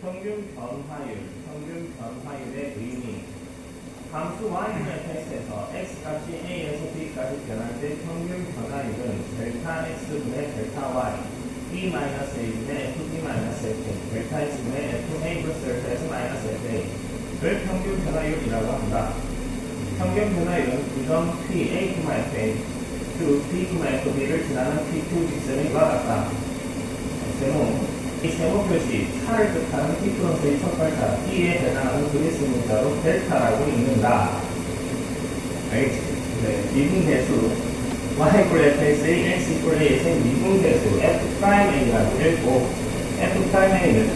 평균 변화율의 의미. 함수 y는 fx에서 x 값이 a에서 b까지 변할 때 평균 변화율은 델타 x분의 델타 y, b 마이너스 a분의 fb 마이너스 fa, 델타 x분의 fa 플러스 델타 x 마이너스 fa를 평균 변화율이라고 합니다. 평균 변화율은 구점 p a, fa, q, p, fb를 지나는 p2 직선이 이와 같다. 세모. 이 세모 표시, 차를 뜻하는 t 플러스 2 첫 발자, t에 해당하는 그리스 문자로 델타라고 읽는다. 알겠지? 네. 미분계수, y 이퀄 fx의 x 이퀄 a에서의 미분계수 f'a라고 읽고, f'a는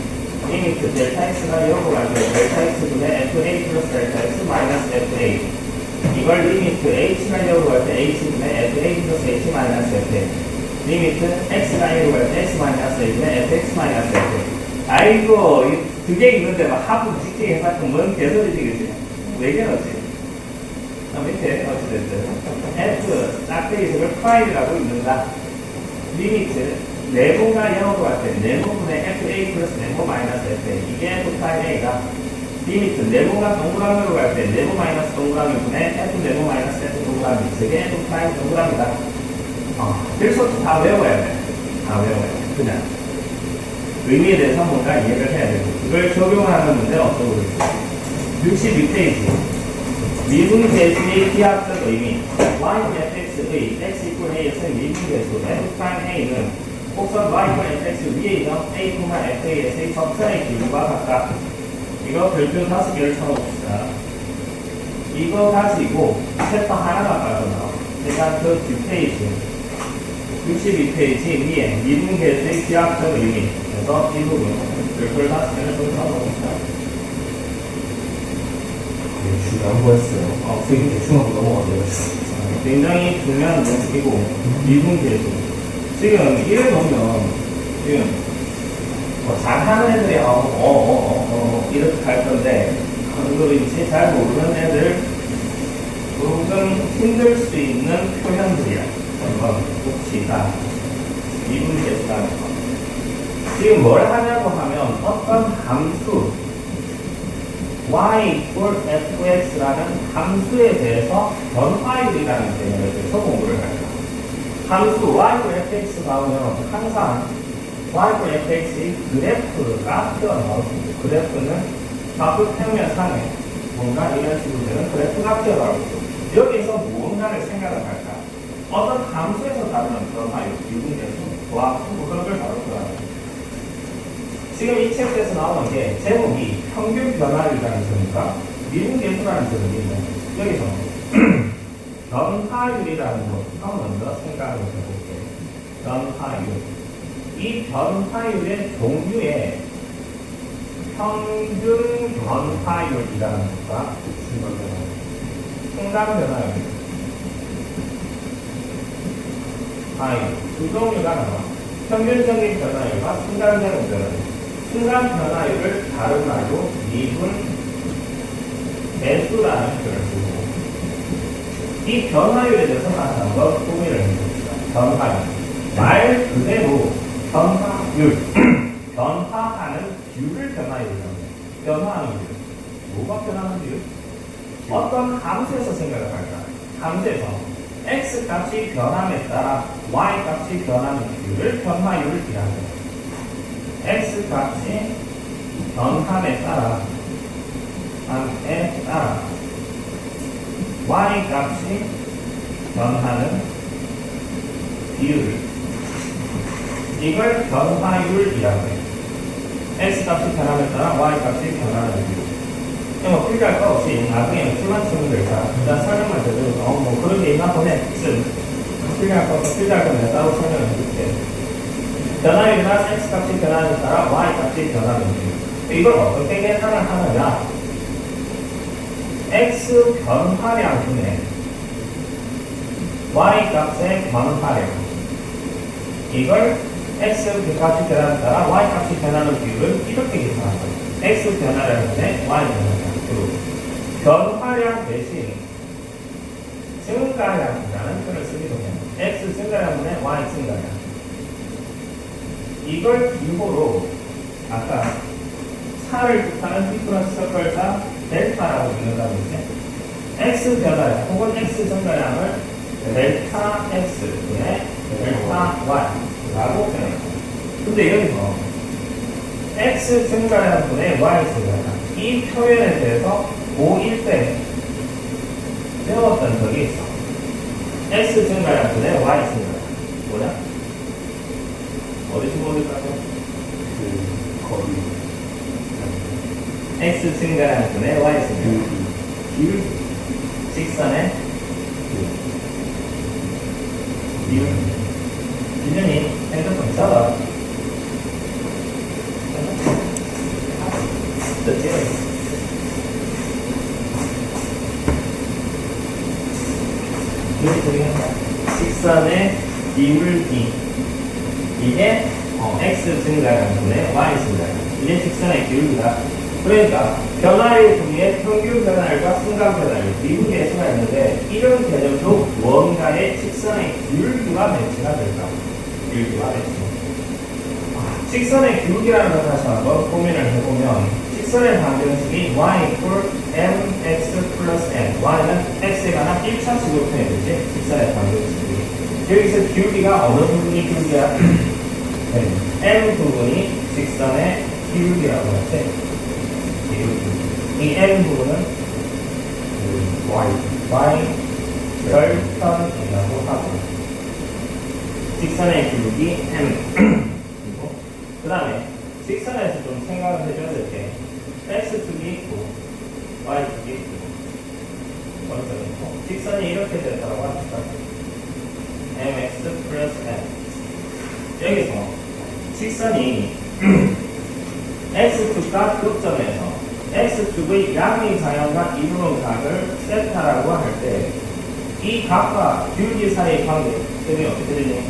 리미트 델타 x가 0으로 갈 때 델타 x분의 fa 플러스 델타 x 마이너스 fa. 이걸 리미트 h가 0으로 갈 때 h분의 fa 플러스 h 마이너스 fa. 리미트 x가 1로 갈 때 x 마이너스 a분의 fx 마이너스 fa. 아이고, 두 개 있는데 막 합은 직진이 해봤던 뭔 개소리지, 그치? 왜 개노지? 밑에 어찌됐든 f 짝대기식을 프라임이라고 읽는다. 리미트 네모가 0으로 갈 때 네모분의 fa 플러스 네모 마이너스 fa. 이게 f 프라임 a다. 리미트 네모가 동그라미로 갈 때 네모 마이너스 동그라미분의 f 네모 마이너스 f 동그라미. 저게 f 프라임 동그라미다. 그래서 다 외워야 돼. 다 외워야 돼. 그냥. 의미에 대해서 뭔가 이해를 해야 되고. 이걸 적용하는 문제는 어떻게 보겠습니다. 62페이지. 미분계수의 기하적 의미. y/fx의 x 이퀄 a에서의 미분계수 f'(a는 곡선 y/fx 위에 있는 a, fa에서의 접선의 길이와 같다. 이거 별표 5개를 쳐봅시다. 이거 가지고 챕터 하나가 빠져나와. 제가 그 뒷페이지 62페이지 위에 미분계수의 기하적 의미. 그래서 이 부분 별표를 5개를 좀 쳐봅시다. 중요한 거였어요. 선생님 대충하고 넘어가세요. 굉장히 중요한 문제이고 미분계수. 지금 이를 보면 지금 잘하는 애들이 이렇게 할 건데 한글인지 잘 모르는 애들 조금 힘들 수 있는 표현들이야. 한번 봅시다. 미분계수라는 거. 지금 뭘 하냐고 하면 어떤 함수 y equal fx라는 함수에 대해서 변화율이라는 개념에 대해서 공부를 할 거야. 함수 y equal fx 나오면 항상 y equal fx의 그래프가 튀어나오고, 그래프는 좌표 평면상에 뭔가 이런 식으로 되는 그래프가 튀어나오고, 여기서 무언가를 생각을 할까? 어떤 함수에서 다루는 변화율, 미분계수, 조합, 그런 걸 다룰 거야. 지금 이 챕터에서 나오는 게 제목이 평균 변화율이라는 점입니까? 미분계수라는 점이 있는 여기서 변화율이라는 것부터 먼저 생각을 해볼게요. 변화율. 이 변화율의 종류에 평균 변화율이라는 것과 순간 변화율, 두 종류가 나와. 평균적인 변화율과 순간적인 변화율. 순간 변화율을 다른 말로 미분 배수라는 표현을 쓰고, 이 변화율에 대해서 나타난 걸 고민을 해봅시다. 변화율. 말 그대로 변화율. 변화하는 뷰를 변화율이라고 해요. 변화하는 뷰. 뭐가 변하는 뷰? 어떤 함수에서 생각을 할까? 함수에서 x 값이 변함에 따라 y 값이 변하는 뷰를 변화율이라고 해요. x 값이 변함에 따라 y 값이 변하는 비율, 이걸 변화율이라고 해요. x 값이 변함에 따라 y 값이 변하는 비율. 뭐 필요할 거 없이 나중에 풀만 쓰면 될까? 일단 설명만 해도 뭐 그런 게 있나 보네. 필요할 거 내가 따로 설명을 해줄게. 변화율이나 x 값이 변하는 따라 y 값이 변하는 비율. 이걸 어떻게 계산을 하느냐? x 변화량 분의 y 값의 변화량, 이걸 x 값이 변하는 따라 y 값이 변하는 비율을 이렇게 계산한 거예요. x 변화량 분의 y 변화량. 변화량 대신 증가량이라는 표현을 쓰기도 해요. x 증가량 분의 y 증가량. 이걸 기호로 아까 차를 뜻하는 디퍼런스 서클자 델타라고 읽는다고 했지. x 변화량 혹은 x 증가량을 델타 x 분의 델타 y라고 표현합니다. 근데 여기서 x 증가량 분의 y 증가량 이 표현에 대해서 고1 때 배웠던 적이 있어. x 증가량 분의 y 증가량 뭐냐? 어디서 모를까요? 그 거리 x 증가량 분의 y 증가량 기울 직선의 기울 기준이 핸드폰 잡아 직선의 기울기 이게 x 증가량 분의 y 증가량 이게 직선의 기울기다. 그러니까 변화율 중에 평균 변화율과 순간 변화율 미분 계수가 있는데 이런 개념도 무언가의 직선의 기울기와 매치가 될까? 기울기와 매치. 직선의 기울기라는 걸 다시 한번 고민을 해보면 직선의 방정식이 y equal mx 플러스 n y는 x에 관한 1차식으로 표현되지 직선의 방정식이 여기서 기울기가 어느 부분이 기울기야? m 부분이 직선의 기울기라고 하지. 이 m 부분은 y 절편이라고 하고 직선의 기울기 m 그리고 그 다음에 직선에서 좀 생각을 해줘야 될 게 x축이 있고 y축이 있고 원점이 있고 직선이 이렇게 됐다고 합시다. mx 플러스 n 여기서 직선이 x축과 교점에서 x축의 양의 방향과 이루는 각을 세타라고 할 때 이 각과 기울기 사이의 관계 그게 어떻게 되니?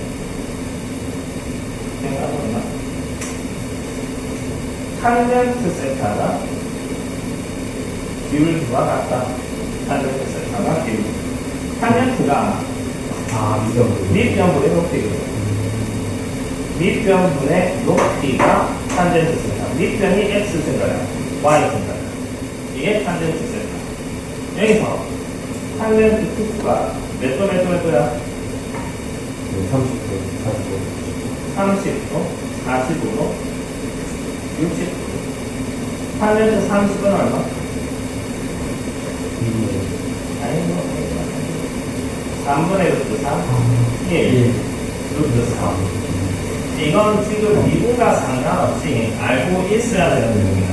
생각해보나? 탄젠트 세타가 기울기와 같다. 탄젠트 세타가 기울기. 탄젠트가 밑변분의 높이거든. 밑변분의 높이가 탄젠트 세타. 밑변이 x 증가량, y 증가량. 이게 탄젠트 세타. 여기서 탄젠트 특수가 몇 도, 30도, 45도, 60도. 탄젠트 30은 얼마? 아니, 3분의 루트 3? 1. 루트 3. 이건 지금 미분과 상관없이 알고 있어야 되는 내용이다.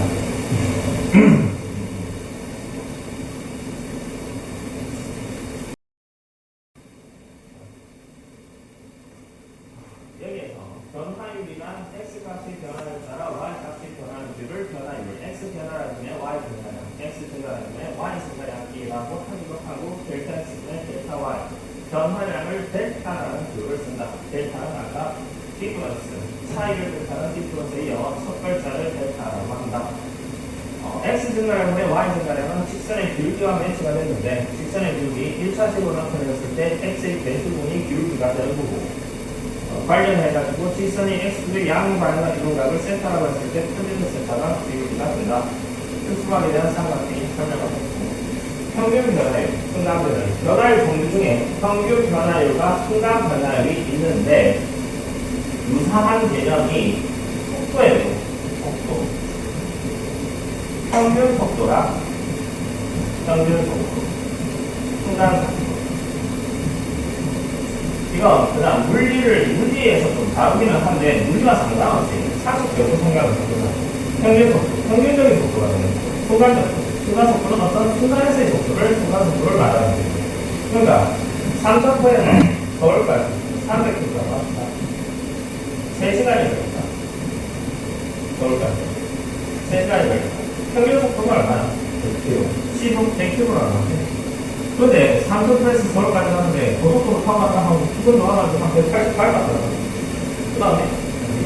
여기에서 변화율이란 x값이 변화를 따라 y값이 변하는 뷰를 변화율, x 변화량분의 y 변화량, x 증가량분의 y 증가량이라고 하기도 하고 델타 x분의 델타 y 변화량을 델타라는 뷰를 쓴다. 델타는 아까 디퍼런스, 차이를 뜻하는 디퍼런스의 영어 첫 글자를 델타라고 한다. x 증가량분의 y 증가량은 직선의 기울기와 매치가 됐는데 직선의 기울기 1차식으로 나타냈을 때 x의 배수분이 기울기가 되는 거고 관련해가지고 직선이 x의 양 방향과 이동각을 세타라고 했을 때 탄젠트 세타가 기울기가 된다. 수학에 대한 삼각형이 설명하고 평균 변화율, 순간 변화율. 변화율 종류 중에 평균 변화율과 순간 변화율이 있는데 유사한 개념이 속도예요. 속도. 평균 속도랑 평균 속도. 순간 속도. 이건 그다음 물리에서 좀 다루기는 한데 물리와 상관없이 상식적으로 생각을 해보자. 평균 속도, 평균적인 속도가 되는 거고 순간적 속도. 순간 속도는 어떤 순간에서의 속도를 순간 속도를 말하는 거죠. 그러니까 3,000%에서 서울까지 300km라고 합시다. 3시간이 걸린다. 서울까지 3시간이 걸린다. 평균 속도가 얼마나? 100km. 100km라고 하죠. 근데 3,000%에서 서울까지 가는데 고속도로 타고 갔다 하면 기본 나와가지고 한 180 밟았더라고요. 그 다음에 이게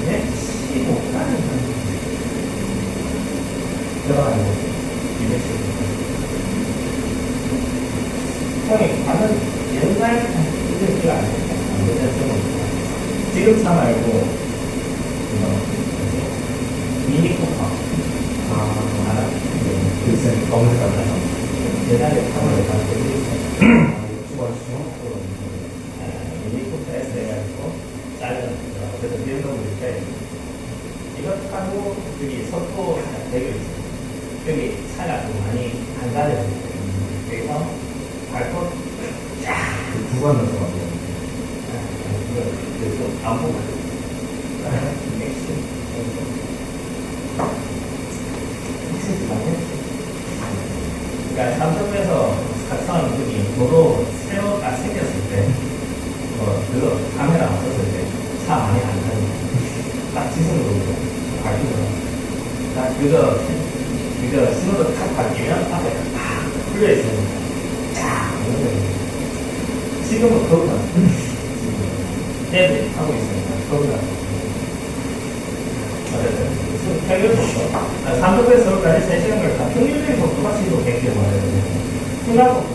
115까지 들어가는 거지. 215. 형이 가는 옛날 이제 기가 안 됐다. 옛날 지금 차 말고 X는 검은색 같나요? 계단에 탐을 만들고 있어요. 유니코트 S 해가지고 잘라놨어요. 그래서 비행동을 이렇게 이거 타고 여기 석고 되게 있어요. 여기 차가 좀 많이 안 다녀요. 그래서 밟고 쫙 구간 넣어서 만들어요. 그래서 안 보고 맥심 그러니까 삼성에서 사천 분이 도로 새로 딱 생겼을 때 그거 카메라 없었을 때 차 많이 안 다니고 딱 지승으로 밟히더라고요. 딱 그거 신호도 탁 바뀌면 앞에 팍 풀려 있으니까 쫙 오는 거예요. 지금은 거기다 애들이 하고 있으니까 거기다 어쨌든 평균 속도 3도에서 서울까지 3시간 걸다 평균적인 속도가 지도 100km 순간 속도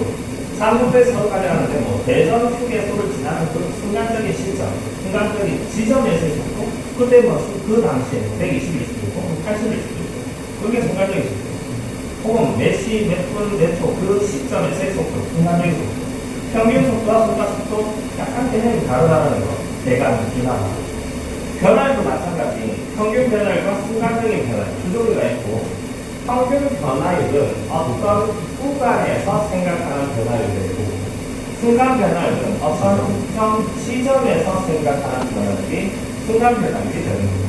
3도에서 서울까지 하는데 뭐 대전 휴게소를 지나는 그 순간적인 시점 순간적인 지점에서의 속도 그때 뭐 그 당시에 120일 수도 있고 80일 수도 있고 그게 순간적인 속도 혹은 몇 시, 몇 분, 몇 초 그 시점에서의 속도 순간적인 속도 평균 속도와 순간 속도 약간 개념이 다르다는 거 대강 이나마 변화도 마찬가지 평균 변화율과 순간적인 변화율 두 종류가 있고 평균 변화율은 어떤 구간에서 생각하는 변화율이고 순간 변화율은 어떤 특정 시점에서 생각하는 변화율이 순간 변화율이 되는 거고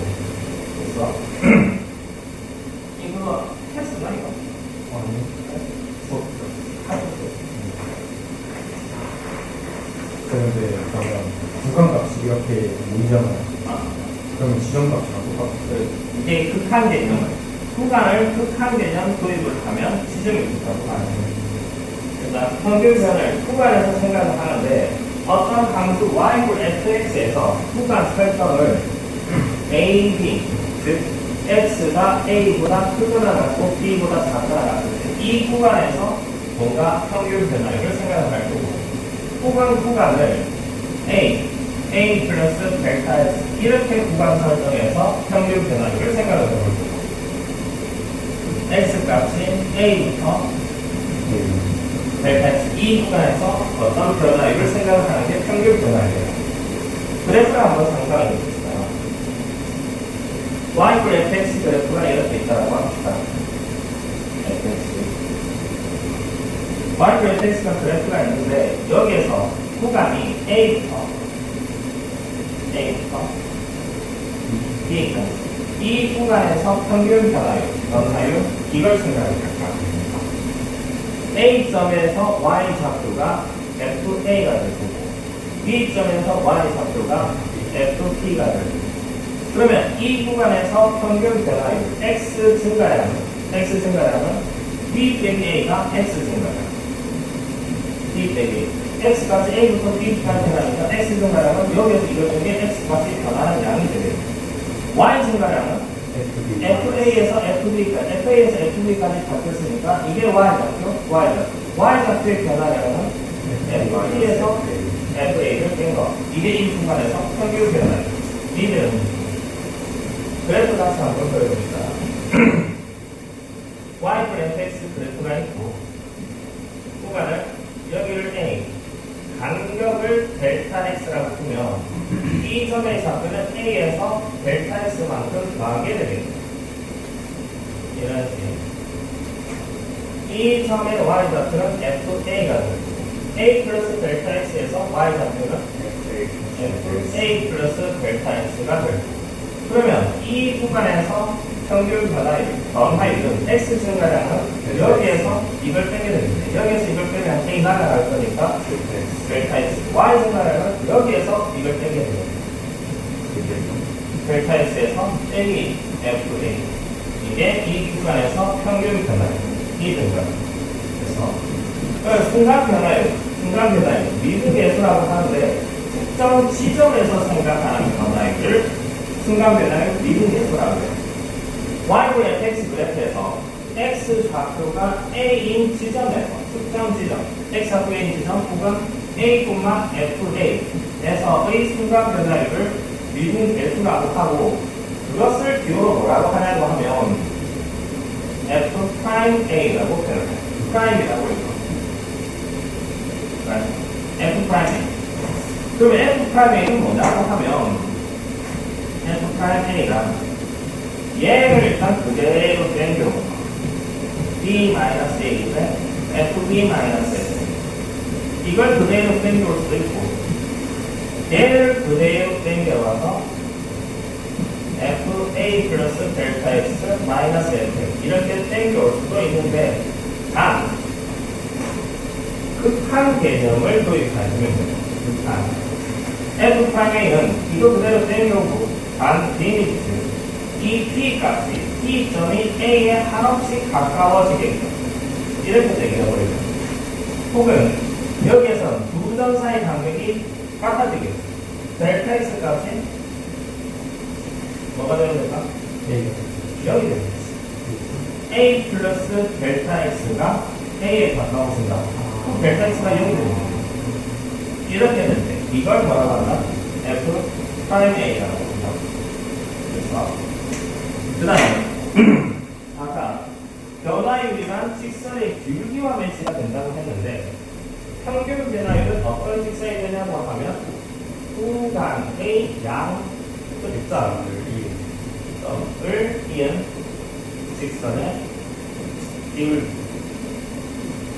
그래서 이거 패스나 이거? 그런데 그러면 구간값이 이렇게 모이잖아요. 그러면 지점값이랑 똑같아요. 이게 극한 개념을 구간을 극한 개념 도입을 하면 지점이 있다고 하는 거예요. 그러니까 평균 변을 구간에서 생각을 하는데 어떤 함수 y fx에서 구간 설정을 a, b 즉 x가 a보다 크거나 같고 b보다 작거나 같을 때 이 구간에서 뭔가 평균 변화율을 생각을 할 거고 구간을 A 플러스 델타 S 이렇게 구간 설정해서 평균 변화율을 생각을 해볼 거고 X 값이 A부터 델타 S 이 구간에서 어떤 변화율을 생각을 하는 게 평균 변화율이에요. 그래프를 한번 상상해 보겠어요. Y fx 그래프가 이렇게 있다고 합시다. fx Y fx가 그래프가 있는데 여기에서 구간이 A부터 B까지 이 구간에서 평균 변화율 이걸 생각해볼까? A점에서 Y 좌표가 FA가 될 거고 B점에서 Y 좌표가 FP가 될 거고 그러면 이 구간에서 평균 변화율 X 증가량은 B 빼기 A가 X 증가량 B 빼기 X값이 A부터 B까지 변하니까 X 증가량은 여기에서 이걸 중에 X값이 변하는 양이 되겠죠. Y 증가량은 FA에서 FB까지, FA에서 FB까지 바뀌었으니까 이게 Y 좌표의 변화량은 FB에서 FA를 뺀 거. 이게 이 구간에서 평균 변화량. 이는 그래프 다시 한번 보여봅니다. Y fx 그래프가 있고 구간을 여기를 A 간격을 델타 x라고 두면 이 점의 좌표는 A에서 델타 x만큼 더하게 되겠습니다. 이런 식으로 이 점의 y 좌표는 FA가 되고 A 플러스 델타 x에서 y 좌표는 A 플러스 델타 x가 되고 그러면 이 구간에서 평균 변화율은 x 증가량은 여기에서 이걸 빼게 되는데 여기에서 이걸 빼면 a 날아갈 거니까 델타 x y 증가량은 여기에서 이걸 빼게 됩니다. 델타 x에서 빼기 fa 이게 이 구간에서 평균 변화율이 된다. 그래서 순간 변화율 미분계수라고 하는데 특정 지점에서 생각하는 변화율을 순간 변화율 미분계수라고 해요. y fx 그래프에서 x 좌표가 a인 지점에서 특정 지점 x 좌표 a인 지점 혹은 a, fa에서의 순간 변화율을 미분 배수라고 하고 그것을 기호로 뭐라고 하냐고 하면 f 프라임 a라고 표현해. 프라임이라고 읽어. f 프라임 a. 그러면 f 프라임 a는 뭐냐고 하면 f 프라임 a가 얘를 일단 그대로 땡겨. b 마이너스 a인데 fb 마이너스 a. 이걸 그대로 땡겨올 수도 있고 얘를 그대로 땡겨와서 fa 플러스 델타 x 마이너스 f 이렇게 땡겨올 수도 있는데 단 극한 개념을 도입하시면 돼요. 극한 f 프라임은 이거 그대로 땡겨오고 단 리미트 이 p 값이 p 점이 a에 한없이 가까워지게끔 이렇게 땡겨버리죠. 혹은 여기에서 두 점 사이 간격이 같아지겠죠. 델타 x 값이 뭐가 되는 될까? 여기 되는 거지. a 플러스 델타 x가 a에 가까워진다. 그럼 델타 x가 0이 되는 거지. 이렇게 되는데 이걸 뭐라고 한다? f 프라임 a라고 한다. 그래서 그 다음에 아까 변화율이란 직선의 길기와 매치가 된다고 했는데 평균 변화율은 어떤 직선이 되냐고 하면 후간의 양끝점을 이은 직선의 비율.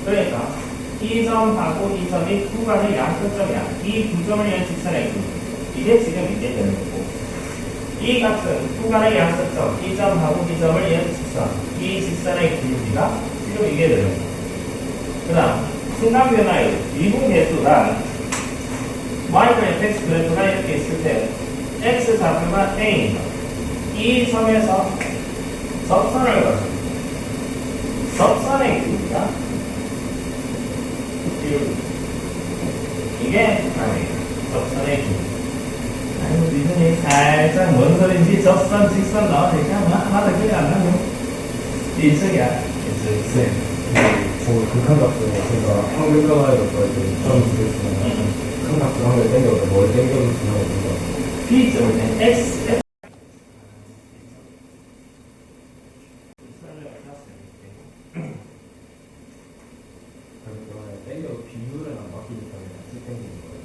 그러니까 이 점하고 이 점이 후간의 양끝점이야. 이 두 점을 이은 직선의 길이. 이게 지금 이게 되는 거고. 이 값은 후간의 양끝점, 이 점하고 이 점을 이은 직선. 이 직선의 길이가 지금 이게 되는 거고. 그 다음 순간 변화율 미분 계수란 y의 fx 그래프가 이렇게 있을 때 x 좌표가 a입니다. 이 점에서 접선을 거쳐 접선의 길이가 이게 아니에요. 접선의 길이. 아이고 미분이 살짝 뭔 소린지 접선, 직선 나오니까 하나도 기억 안 나요. 일석이야. 일석. 저 극한값을 제가 평균가에 넣어서 점 주겠으면 극한값을 한 개 땡겨서 뭘 땡겨도 중요한 건가? B점을 때 X 그러면 땡겨도 비율은 안 바뀌니까 같이 땡기는 거예요.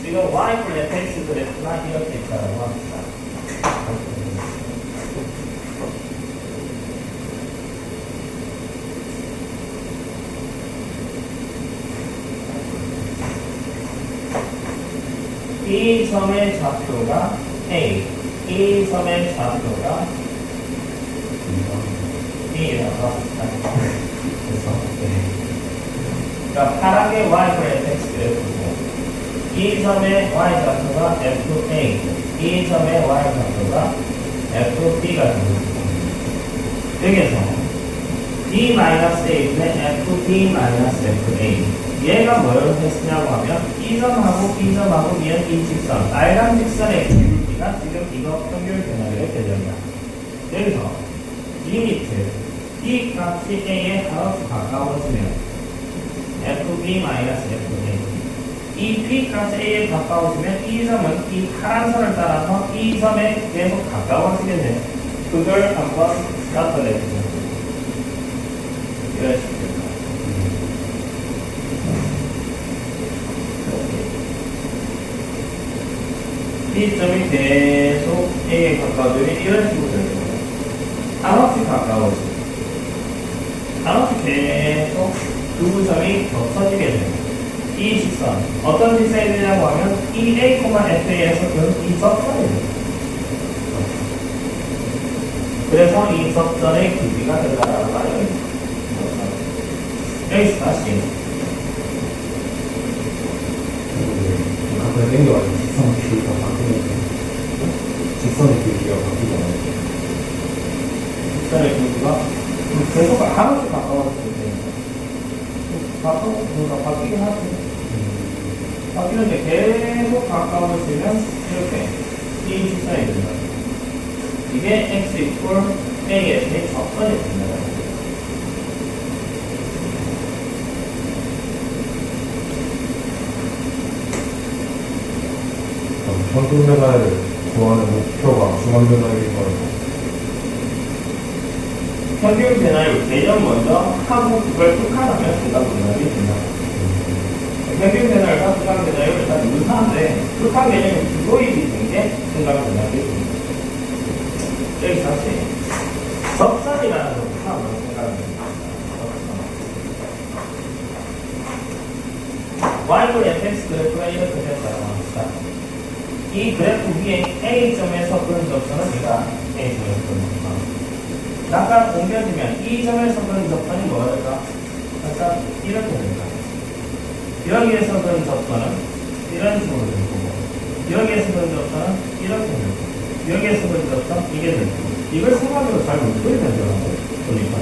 지금 y 플랫 x 그래프가 이렇게 있다고 합니다. 이 점의 좌표가 a, 이 점의 좌표가 b라고 합니다. 그러니까 파란 게 y 플랫 x 그래프고 이 점의 y 좌표가 fa, 이 점의 y 좌표가 fb가 됩니다. 여기에서 b-a분의 fb-fa 얘가 뭘 했으냐고 하면 이 점하고 이 점하고 이은 이 직선 빨간 직선의 길이가 지금 이거 평균 변화율의 개념이야. 여기서 리미트 이 값이 a에 한없이 가까워지면 fb-fa 이 p 값이 a에 가까워지면 이 점은 이 파란 선을 따라서 이 점에 계속 가까워지게 돼. 그걸 한번 나타내주세요. 이런 식으로. 이 점이 계속 a에 가까워지면 이런 식으로 되는 거예요. 한없이 가까워지고 한없이 계속 두 점이 겹쳐지게 돼요. 이 직선 어떤 직선이 되냐고 하면 이 a, fa에서 이 접선이 돼요. 그래서 이 접선의 길이가 된다라고 말해요. 여기서 다시 각을 땡겨가지고 직선의 길이가 바뀌니까 직선의 길이가 바뀌잖아요. 직선의 길이가 계속 한없이 가까워지게 돼요. 그러니까 바뀌긴 하지. 바뀌는데 계속 가까워지면 이렇게 이 직선이 된다. 이게 x equal AS의 적선이 된다. 평균 변화를 구하는 목표가 중간 변화인 거예요. 평균 변화율 개념 먼저 하고 그걸 극한하면 중간 변화율이 된다. 평균 변화율과 중간 변화율은 다 유사한데 극한 개념이 기도입이 된 게 중간 변화율이 됩니다. 여기 다시 적선이라는 것을 한번 생각해봅니다. y분 fx 그래프가 이렇게 됐다고 합시다. 이 그래프 위에 A점에서 그런 접선은 얘가 A점에서 그런 접선. 약간 옮겨지면 이 점에서 그런 접선이 뭐가 될까? 약간 이렇게 된다. 여기에서 그런 접선은 이런 식으로 될 거고, 여기에서 그런 접선은 이렇게 될 거고, 여기에서 그런 접선 이게 될 거고. 이걸 생각으로 잘 못 그리더라고요. 보니까.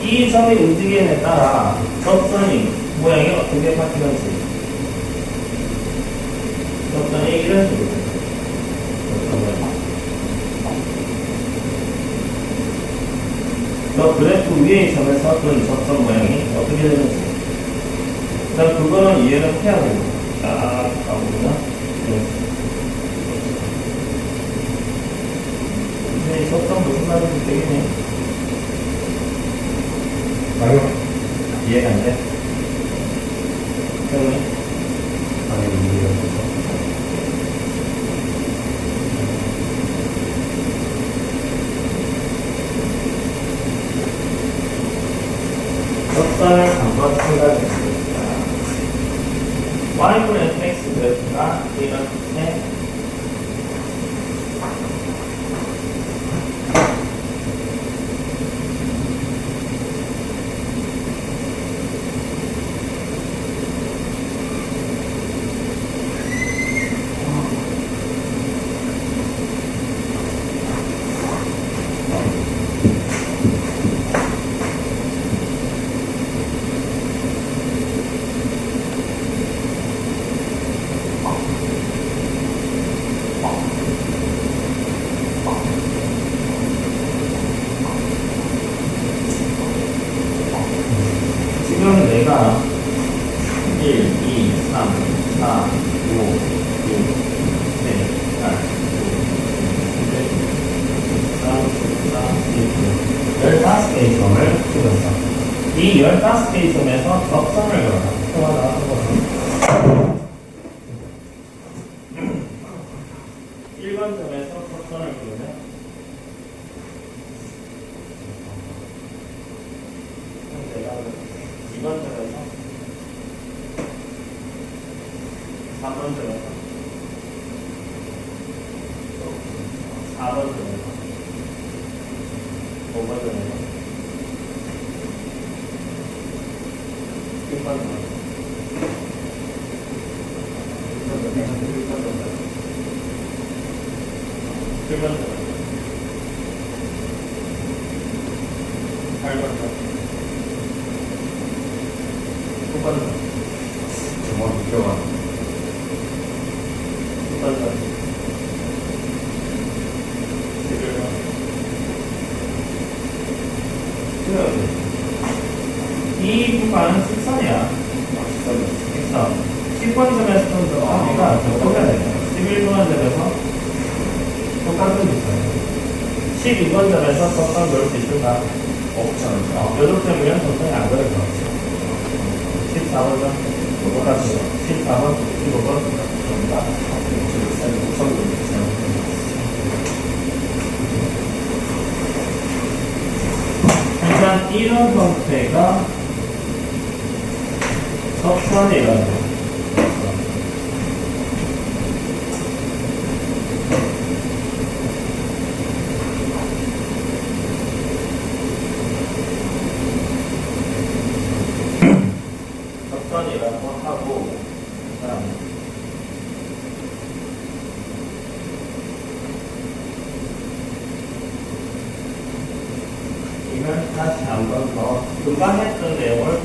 이 점이 움직임에 따라 접선이 모양이 어떻게 바뀌는지, 접선이 이런 식으로 됩니다. 저 그래프 위의 점에서 그런 접선 모양이 어떻게 되는지 일단 그거는 이해를 해야 됩니다. 딱 가보면 근데 이 접선 무슨 말인지 되겠네. 아니요. 이해가 안 돼? 때문에 아니, 이해가 접선을 한번 생각해 보겠습니다. y분의 x 그래프가 이렇게 지금 내가 1, 2, 3, 4, 5, 6, 7, 8, 9, 10, 11, 12, 15개의 점을 찍었어. 이 15개의 점에서 접선을 걸어라. 1번 점에서 접선을 그리면 2번 점에서 3번 점에서 4번 점에서 5번 점에서 6번 점에서 7번 점에서 8번 점에서 9번 점에서 정말 기억나. 9번 점에서 11번 이 구간은 직선이야. 직선. 10번 점에서 좀 더 우리가 똑같아야 돼요. 11번 점에서 똑같은 직선. 12번 점에서 접선 그럴 수 있을까? 없죠. 여덟 점이면 접선이 안 그럴 것 같아요. 14번 점 똑같아요. 14번, 15번 접니다. 일단 이런 형태가 접선이라는 거. 접선이라고 하고 그다음에 한 번 더 금방 했던 내용을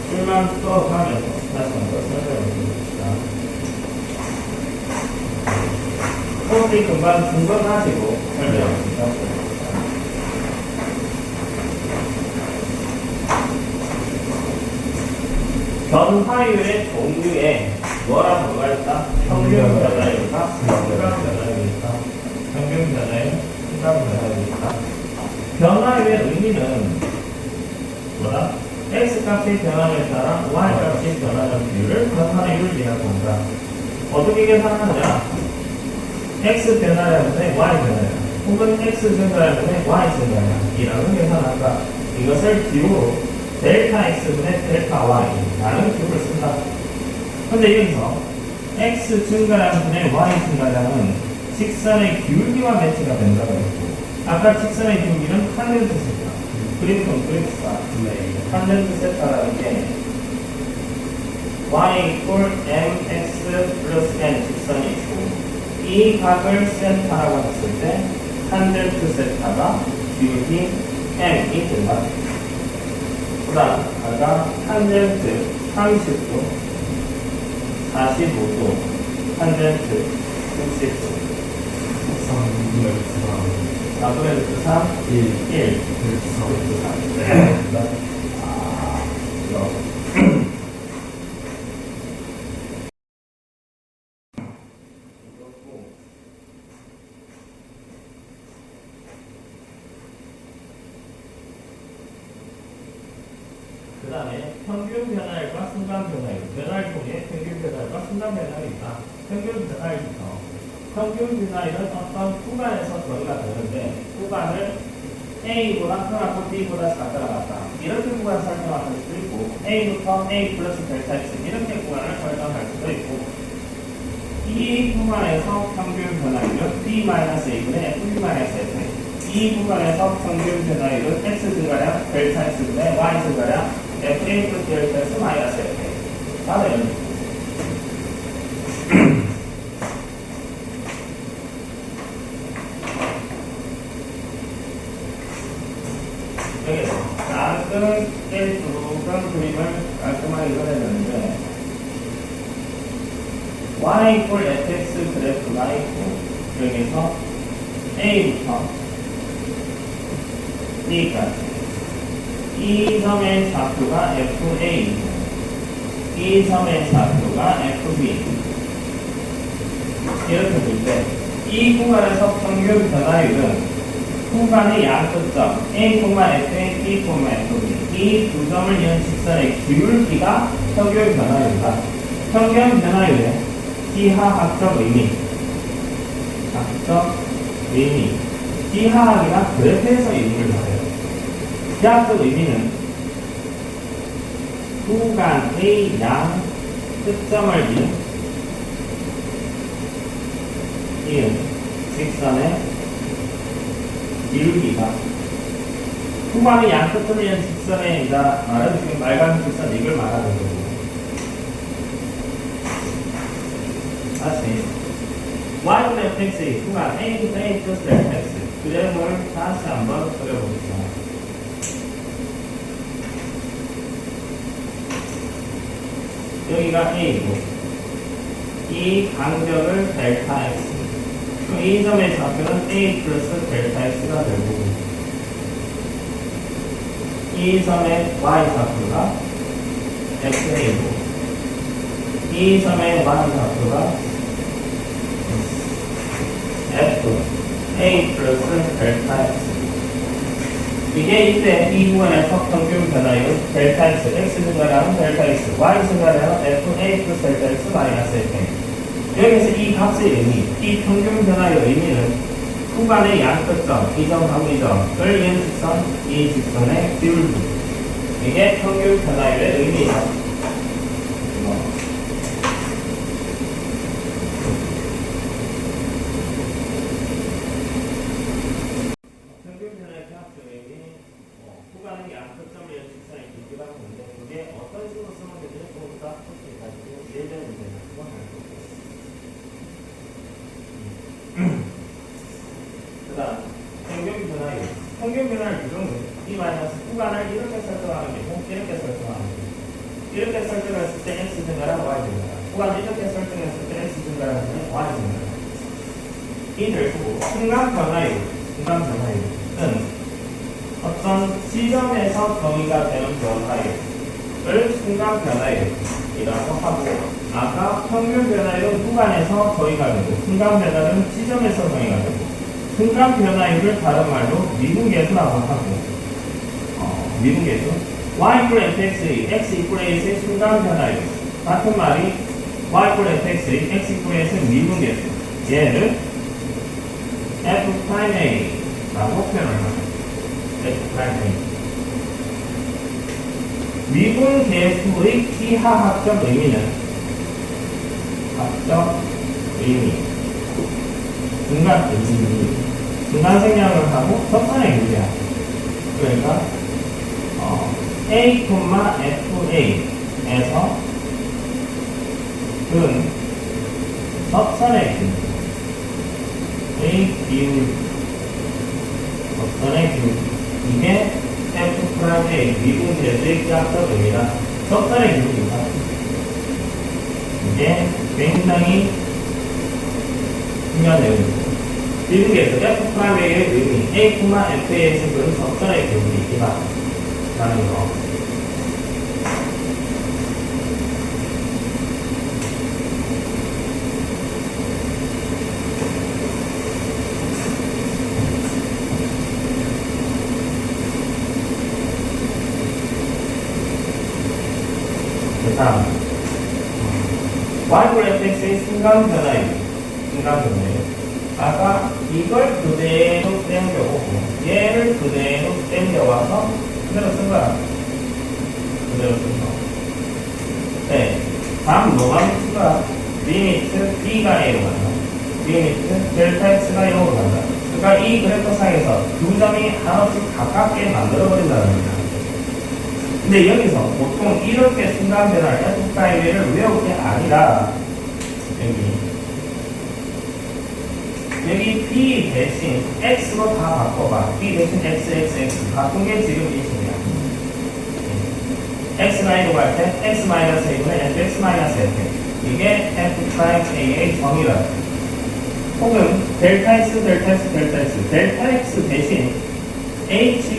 줄만 써가면서 다시 한 번 설명해 봅시다. 혹시 금방 중건하시고 설명 부탁드립니다. 변화율의 종류에 뭐가 있다? 평균 변화율과 순간 변화율이 있다. 평균 변화율, 순간 변화율이 있다. 변화율의 의미는 뭐다? x 값의 변화에 따라 y 값의 변화량 비율을 변화율이라고 한다. 어떻게 계산하느냐? x 변화량분의 y 변화량 혹은 x 증가량분의 y 증가량이라는 계산한다. 이것을 기호로 델타 x분의 델타 y라는 기호를 쓴다. 근데 여기서 x 증가량분의 y 증가량은 직선의 기울기와 매치가 된다고 했고, 아까 직선의 기울기는 탄젠트 세타, 그래프는 그래프가 탄젠트 세타라는 게 y equal mx 플러스 n 직선이 있고, 이 각을 세타라고 했을 때 탄젠트 세타가 기울기 m이 된다. 그 다음 아까 탄젠트 30도 45도 탄젠트 60도 4분의 루트 3 1 루트 3 그 다음에 평균 변화율과 순간 변화율, 변화율 중에 평균 변화율과 순간 변화율이 있다. 평균 변화율부터 평균 변화율은 어떤 구간에서 저희가 되는데, 구간을 A보다 크고 B보다 작다가 같다, 이렇게 구간을 설정할 수도 있고, A부터 A 플러스 델타 X 이렇게 구간을 설정할 수도 있고, 이 구간에서 평균 변화율은 B-A분의 FB-F. 이 구간에서 평균 변화율은 X 증가량 델타 X분의 Y 증가량 FA 플러스 델타 X 마이너스 FA. 다음 여기서 작은 뚜껑 그림을 깔끔하게 그려냈는데, y equal fx 그래프가 있고, 여기서 a부터 b까지 이 점의 좌표가 fa, 이 점의 좌표가 fb, 이렇게 볼 때 이 구간에서 평균 변화율은 구간의 양끝점 A, FA, B, FB 이 두 점을 이은 직선의 기울기가 평균 변화율이다. 평균 변화율의 기하학적 의미, 학적 의미, 기하학이나 그래프에서 의미를 말해요. 기하학적 의미는 구간의 양 끝점을 이은 직선의 기울기가 구간의 양끝을 이은 직선의 말은 지금 빨간 직선 이걸 말하는 거고, 다시 y분의 fx의 구간 a부터 a 플러스 델타 x 그래프를 다시 한번 그려보겠습니다. 여기가 a이고 이 간격을 델타 x, 이 점의 좌표는 a 플러스 델타 x가 되고, 이 점의 y 좌표가 xa고, 이 점의 y 좌표가 f a 플러스 델타 x. 이게 이때 이 구간에서 평균 변화율 델타 x, x 증가량은 델타 x, y 증가량은 f a 플러스 델타 x 마이너스 f. 여기서 이 값의 의미, 이 평균 변화의 의미는 구간의 양끝점, 이 점하고 이 점을 이은 직선, 이 직선의 기울기, 이게 평균 변화율의 의미이다. 평균 변화의 기하학적 의미, 구간의 양끝점을 이은 직선의 기울기라고 하는데, 그게 어떤 식으로 쓰면 되는지 조금 더 솔직히 가지고 예전에 문제를 한번 할 거예요. 그 다음 평균 변화율. 평균 변화율 규정은 B 마이너스 구간을 이렇게 구간 이렇게 설정했을 때 x 증가라는 게 y 증가. 이 결국 순간 변화율은 어떤 지점에서 정의가 되는 변화율을 순간 변화율이라고 하고, 아까 평균 변화율은 구간에서 정의가 되고, 순간 변화율은 지점에서 정의가 되고, 순간 변화율을 다른 말로 미분계수라고 하고, 미분계수 y equal fx의 x equal a의 순간 변화율 같은 말이 y equal fx의 x equal a의 미분계수, 얘를 f prime a라고 표현을 합니다. f prime a. 미분계수의 기하학적 의미는 중간 생략을 하고 접선의 유리야. 그러니까 a, fa에서 은 접선의 기울, a 기울, 접선의 기울, 이게 f'(a) 미분계수의 기하학적 의미다. 접선의 기울입니다. 이게 굉장히 중요한 내용입니다. 미분계수 f'(a의 의미 a, fa에서 그런 접선의 기울이 있다 라는 거. 그 다음 y fx의 순간 변화율. 아까 이걸 그대로 땡겨오고 얘를 그대로 땡겨와서 그대로 쓴 거야. 네. 다음 뭐가 쓴 거야? 리미트 b가 a로 간다. 리미트 델타 x가 0으로 간다. 그러니까 이 그래프상에서 두 점이 한없이 가깝게 만들어버린다는 겁니다. 근데 여기서 보통 이렇게 순간 변화를 f'를 외울 게 아니라 여기 b 대신 x로 다 바꿔봐. b 대신 x 바꾼 게 지금 이 식이야. x가 1로 갈 때 x-a분의 fx-f. 이게 f'a의 정의라. 혹은 델타 x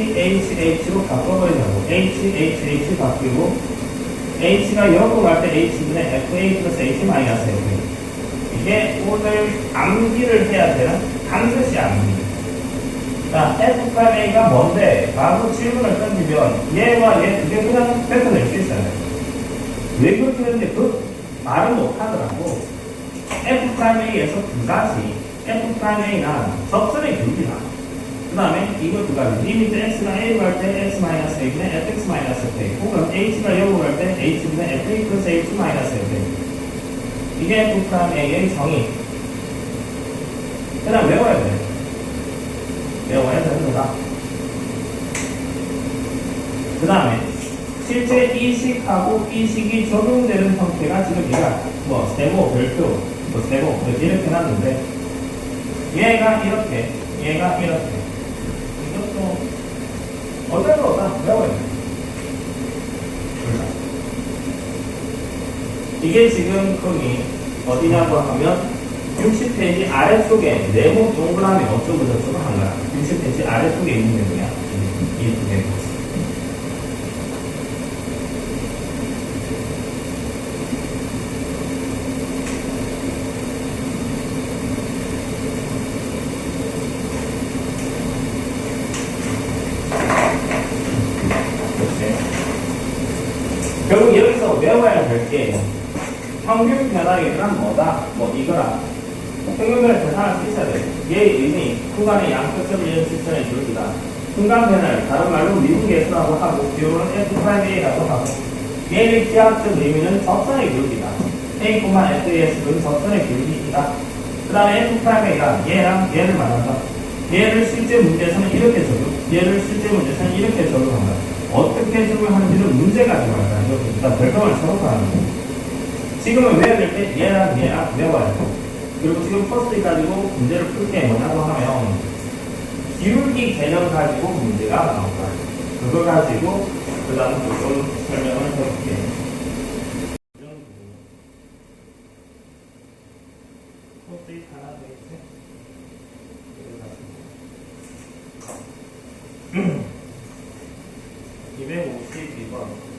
대신 h로 바꿔버리자고. h 바뀌고 h가 0으로 갈 때 h분의 fa 플러스 h-f. 이게 오늘 암기를 해야 되는 반드시 암기. 자, f'a가 뭔데? 라고 질문을 던지면 얘와 얘 두 개 그냥 뱉어낼 수 있어요. 왜 그렇게 했는데 그 말은 못하더라고. f'a에서 두 가지. f'a나 접선의 기울기다. 그 다음에 이거 두 가지. 리미트 x가 a로 갈 때 x-a분의 fx-fa. 혹은 h가 0으로 갈 때 h분의 fa 플러스 h-fa. 이게 f'a의 정의. 그냥 외워야 돼. 외워야 됩니다. 그 다음에 실제 이식하고 이식이 적용되는 형태가 지금 얘가 세모, 별표, 세모 이렇게 해놨는데 얘가 이렇게 이것도 어쩔 다 외워야 돼. 이게 지금 거기 어디냐고 하면 60페이지 아래쪽에 네모 동그라미 어쩌고 저쩌고 한 거야. 60페이지 아래쪽에 있는 거야. 이 두 개. 결국 여기서 외워야 될 게 평균 변화율이란 뭐다? 이거라. 평균 변화율 하나 수 있어야 돼. 얘의 의미, 구간의 양cực 이런 시스템의 줄기다. 순간 변화율, 다른 말로 미분계수라고 하고, 비율은 f'a라고 하고, 얘의 기하학적 의미는 접선의 기울기다. a, fa에서는 접선의 기울기이다. 그 다음에 f'a가 얘랑 얘를 말한다. 얘를 실제 문제에서는 이렇게 적용, 얘를 실제 문제에서는 이렇게 적용한다. 어떻게 적용하는지는 문제가 들어간다. 일단 결과를 적용하는 거. 지금은 외워야 될 때 얘랑 외워야 돼. 그리고 지금 퍼스트 가지고 문제를 풀 게 뭐냐고 하면 기울기 개념 가지고 문제가 나올 거야. 그거 가지고 그 다음 좀 설명을 해볼게. 수익 하나 더 있지? 252번.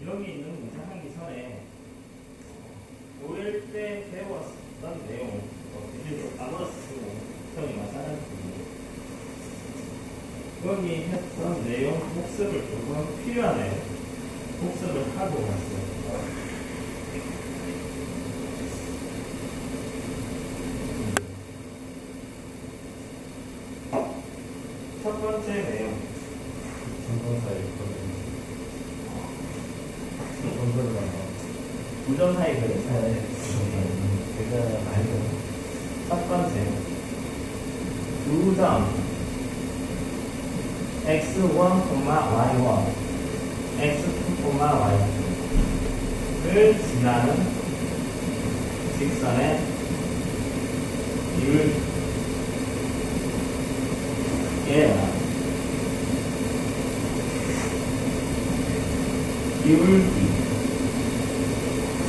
여기 있는 문제 하기 전에 5일 때 배웠던 내용, 비밀로 까먹었고 형이 마찬가지고 여기 했던 내용 복습을 조금 필요하네요. 복습을 하고 갔어요. 첫 번째 내용. 전선사에 있거든요. 전선사가 부정사이 그랬어요. 제가 말고. 첫 번째. 두 점. x1, y1, x2, y2를 지나는 직선의 비율 기울기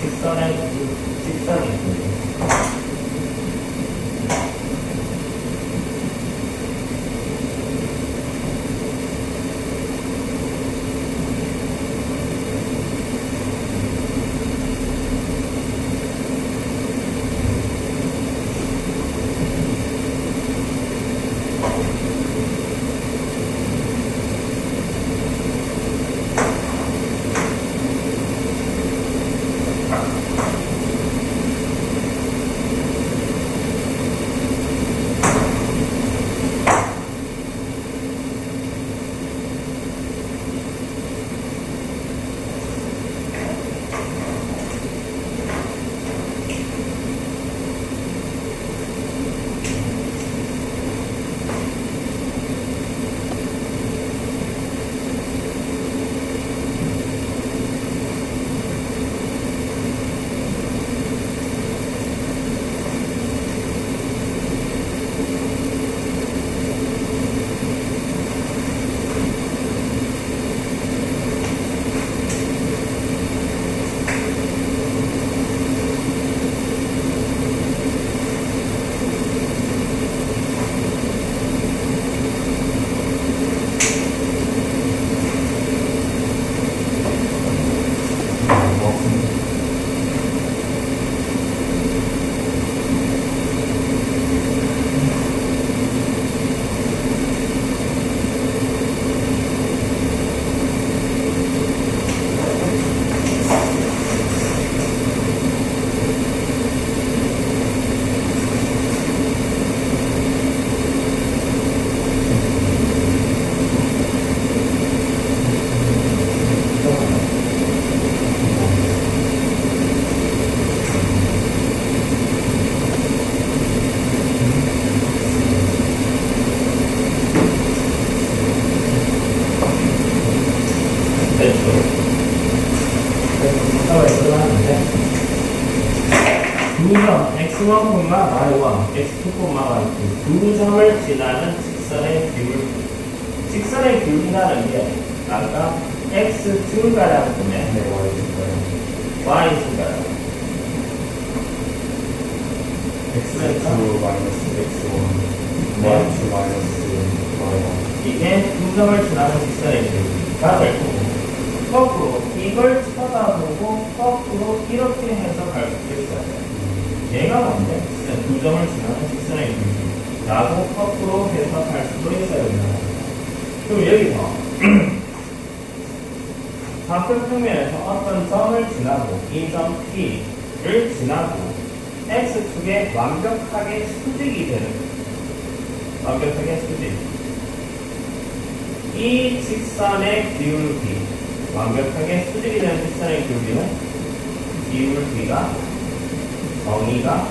직선이 있거든요. 두점 x1, y1, x2, y2 두 점을 지나는 직선의 기울기. 직선의 기울기라는 게 아까 x 증가라고 보면 y 증가라고. x 마이너스 x1, y2 마이너스 y1. 이게 두 점을 지나는 직선의 기울기가 될 거고, 거꾸로 이걸 쳐다보고 거꾸로 이렇게 해석할 수도 있어요. 얘가 뭔데? 두 점을 지나는 직선의 기울기 라고 거꾸로 해석할 수도 있어요. 그럼 여기서 좌표평면에서 어떤 점을 지나고 이 점 P를 지나고 X축에 완벽하게 수직이 되는 완벽하게 수직. 이 직선의 기울기, 완벽하게 수직이 되는 직선의 기울기는 기울기가 정의가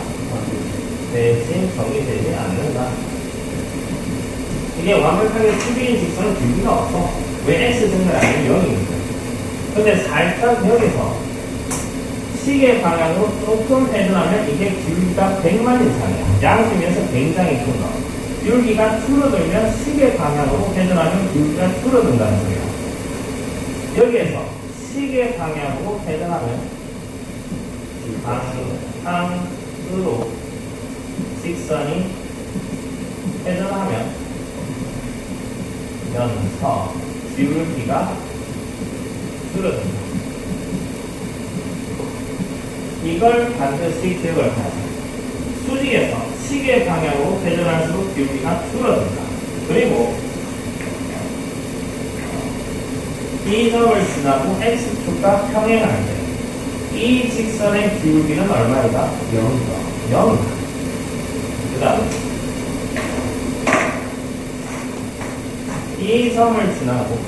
되지 정의되지 않는다. 이게 완벽하게 수직인 직선은 기울기가 없어. 왜 x 증가를 아니면 0입니다. 근데 살짝 여기서 시계 방향으로 조금 회전하면 이게 기울기가 100만 이상이야. 양심에서 굉장히 큰 거. 기울기가 줄어들면 시계 방향으로 회전하면 기울기가 줄어든다는 소리야. 여기에서 시계 방향으로 회전하면 방향으로 직선이 회전하면 연서 기울기가 줄어든다. 이걸 반드시 기억을 하자. 수직에서 시계 방향으로 회전할수록 기울기가 줄어든다. 그리고 이 점을 지나고 x축과 평행할 때 이 직선의 기울기는 얼마이다? 0이다. 0. 그 다음 이 점을 지나고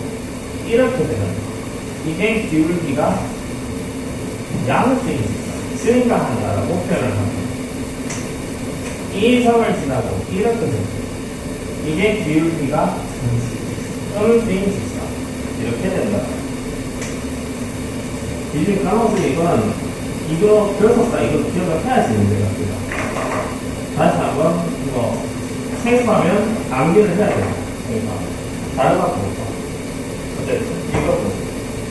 이렇게 되는 이게 기울기가 양수인 직선, 증가한다라고 표현을 합니다. 이 점을 지나고 이렇게 되는 이게 기울기가 음수인 직선, 이렇게 된다. 이제 까먹어서 이거는 이거 배웠었다, 이거 기억을 해야 되는 것 같아요. 다시 한번 이거 생소하면 암기를 해야 돼요. 그러니까 다른 것도 없어. 어쨌든 이것도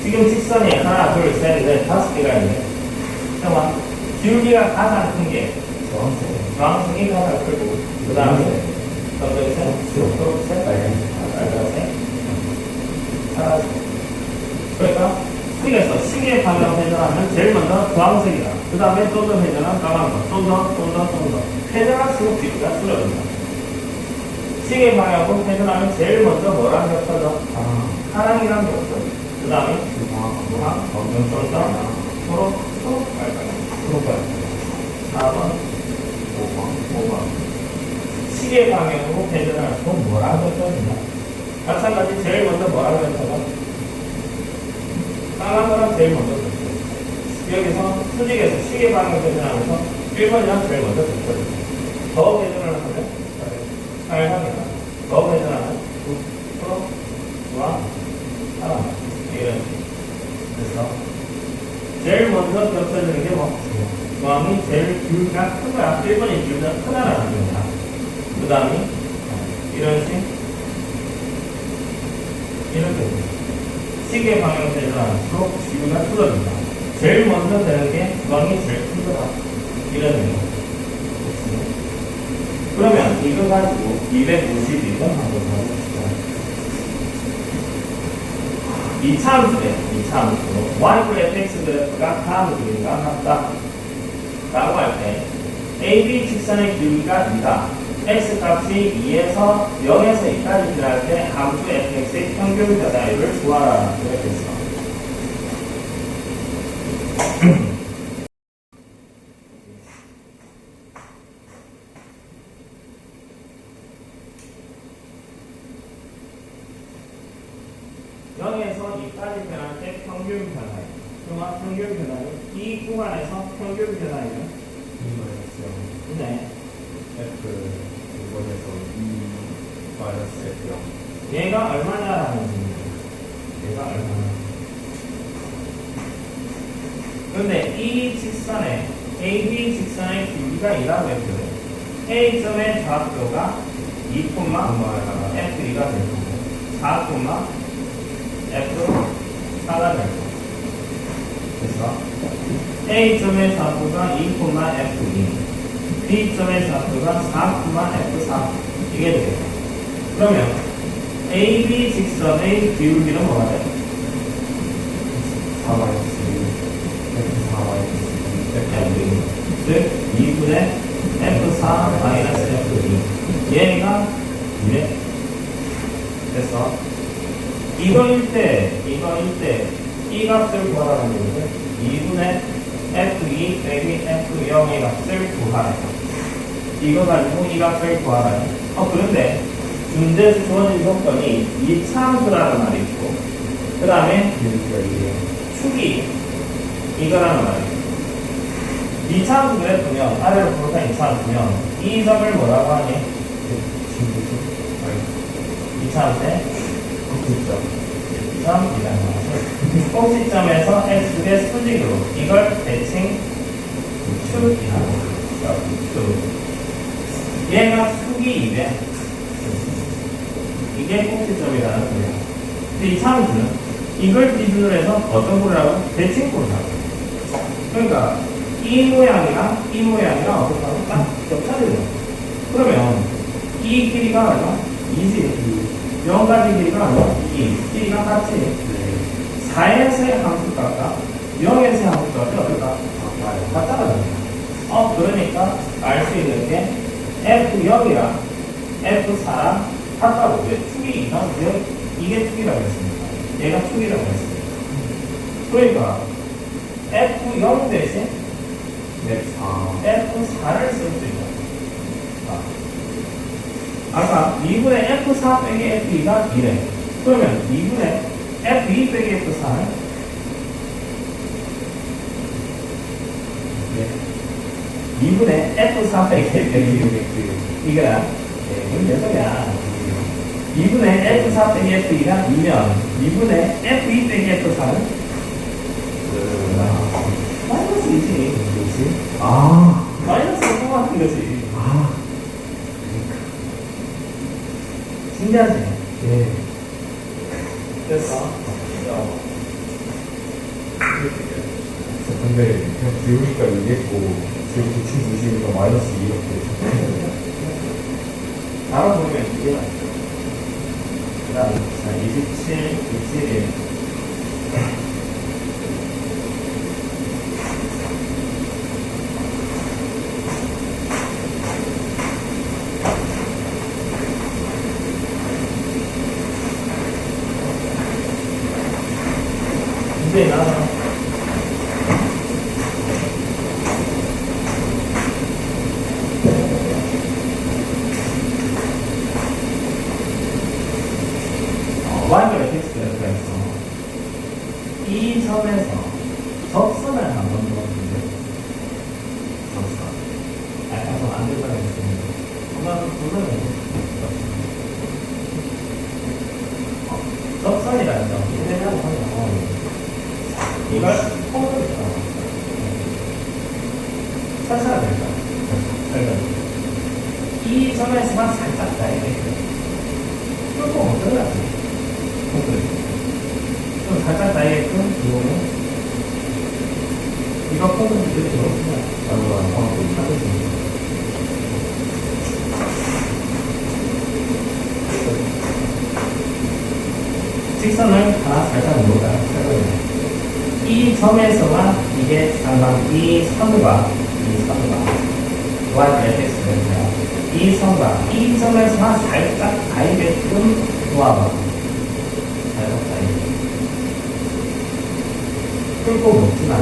지금 직선이 하나, 둘, 셋, 넷, 5개가 있네. 잠깐만, 기울기가 가장 큰 게 주황색이 가장 크고, 그 다음에 빨간색, 파란색. 그러니까 시계에서 시계 방향 회전하면 제일 먼저 주황색이다. 그 다음에 좀 더 회전한 까만 거, 좀 더 회전할수록 기울기가 줄어든다. 시계 방향으로 회전하면 제일 먼저 뭐랑 겹쳐져? 파랑이랑 겹쳐져. 그 다음에 주황, 초록, 빨강. 4번, 5번. 시계 방향으로 회전할수록 뭐랑 겹쳐진다? 마찬가지 제일 먼저 뭐랑 겹쳐져? 까만 거랑 제일 먼저 겹쳐져. 여기서 수직에서 시계 방향 회전하면서 1번이랑 제일 먼저 겹쳐져. 더 회전을 하면 빨강이다. 더 회전하면 초록, 파랑. 이런 식으로. 그래서 제일 먼저 겹쳐지는 게 뭐? 주황이 제일 기울기가 큰 거야. 1번이 기울기가 크다라는 겁니다. 그 다음에 이런 식 이렇게 시계 방향 회전할수록 기울기가 줄어든다. 제일 먼저 되는 게 주황이 제일 큰 거다. 이런 의미. 그러면 이거 가지고 252번 한번 해봅시다. 이차함수로 y fx 그래프가 다음 그림과 같다 라고 할 때 AB 직선의 기울기가 2다. x 값이 2에서 0에서 2까지 지날 때 함수 fx의 평균 변화율을 구하라. 이렇게 했어. 변할 때 평균 변화율. 그러면 평균 변화율. 이 구간에서 평균 변화율은 2-0. 네. F 이번에서 2-F0. 얘가 얼마냐라는 질문이에요. 얘가 얼마냐. 근데 이 직선의 AB 직선의 기울기가 2라고 했거든요. A점의 좌표가 2, F2가 될 거고 4, F4가 될 거고. 그래서 A점의 좌표가 2, F2, B점의 좌표가 4, F4 이게 되겠다. 그러면 AB 직선의 기울기는 뭐가 돼? 4-F2 즉 2분의 F4 마이너스 F2 얘가 이래. 그래서 이거일 때 이 값을 구하라는 건데 2분의 F2 빼기 F0의 값을 구하라. 이거 가지고 이 값을 구하라. 그런데 문제에서 주어진 조건이 이차함수라는 말이 있고, 그 다음에 축이 이거라는 말이 있고, 이차함수를 보면 아래로 부르던 이차함수면 이 점을 뭐라고 하니? 이차함수의 꼭지점이라는 거죠. 꼭지점에서 x의 수직으로 이걸 대칭 축이라고 합니다. 얘가 축이 2배, 이게 꼭지점이라는 거예요. 근데 이 차함수는 이걸 기준으로 해서 어떤 거라고? 대칭고를 하고. 그러니까 이 모양이랑 이 모양이랑 어떻게 하고 딱 겹쳐지는 거예요. 그러면 이 길이가 얼마? 2지. 0까지 길이가 얼마? 2. 길이가 같지. 4에서의 함수값과 0에서의 함수값이 어떨까? 같다는 거예요. 그러니까 알 수 있는 게 F0이랑 F4랑 같다고. 왜 축이 이상한데요? 이게 축이라고 했습니다. 얘가 축이라고 했습니다. 그러니까 F0 대신 F4를 쓸 수 있다. 아까 2분의 F4 빼기 F2가 2래. 그러면 2분의 F2 빼기 F4는 2분의 F4 빼기 F2 이거야. 이건 몇 소리야. 2분의 F4 빼기 F2가 2면 2분의 F2 빼기 F4는 마이너스 2지. 마이너스 5 같은 거지. 신기하지? 예. 됐어. 근데 그냥 비우니까 이겠고 지금 대충 보시니까 마이너스 2 이렇게. 바로 보면 이게 맞죠. 그 다음 27, 21. 문제 나와요. 완전히 텍스트를 그래서 이 점에서 접선을 한번 넣어주세요. 접선. 약간 좀 안 된다고 했습니다. 한번 불러내요. 접선이라는 점. 이래라고 하면 이걸 폰으로 있잖아. 설사가 될까? 이 점에서만 살짝 나에게 뚫고 못 들어가지. 좀 살짝 나에게 큰 이거는 이거 폰은 이렇게 들어오시면 하겠습니다. 직선을 하나 살짝 놓을까요? 이 점에서만 이게 상방 이 선과 이 선과 이 점에서만 살짝 가이게끔 도와봐. 살짝 가이게. 뚫고 먹지만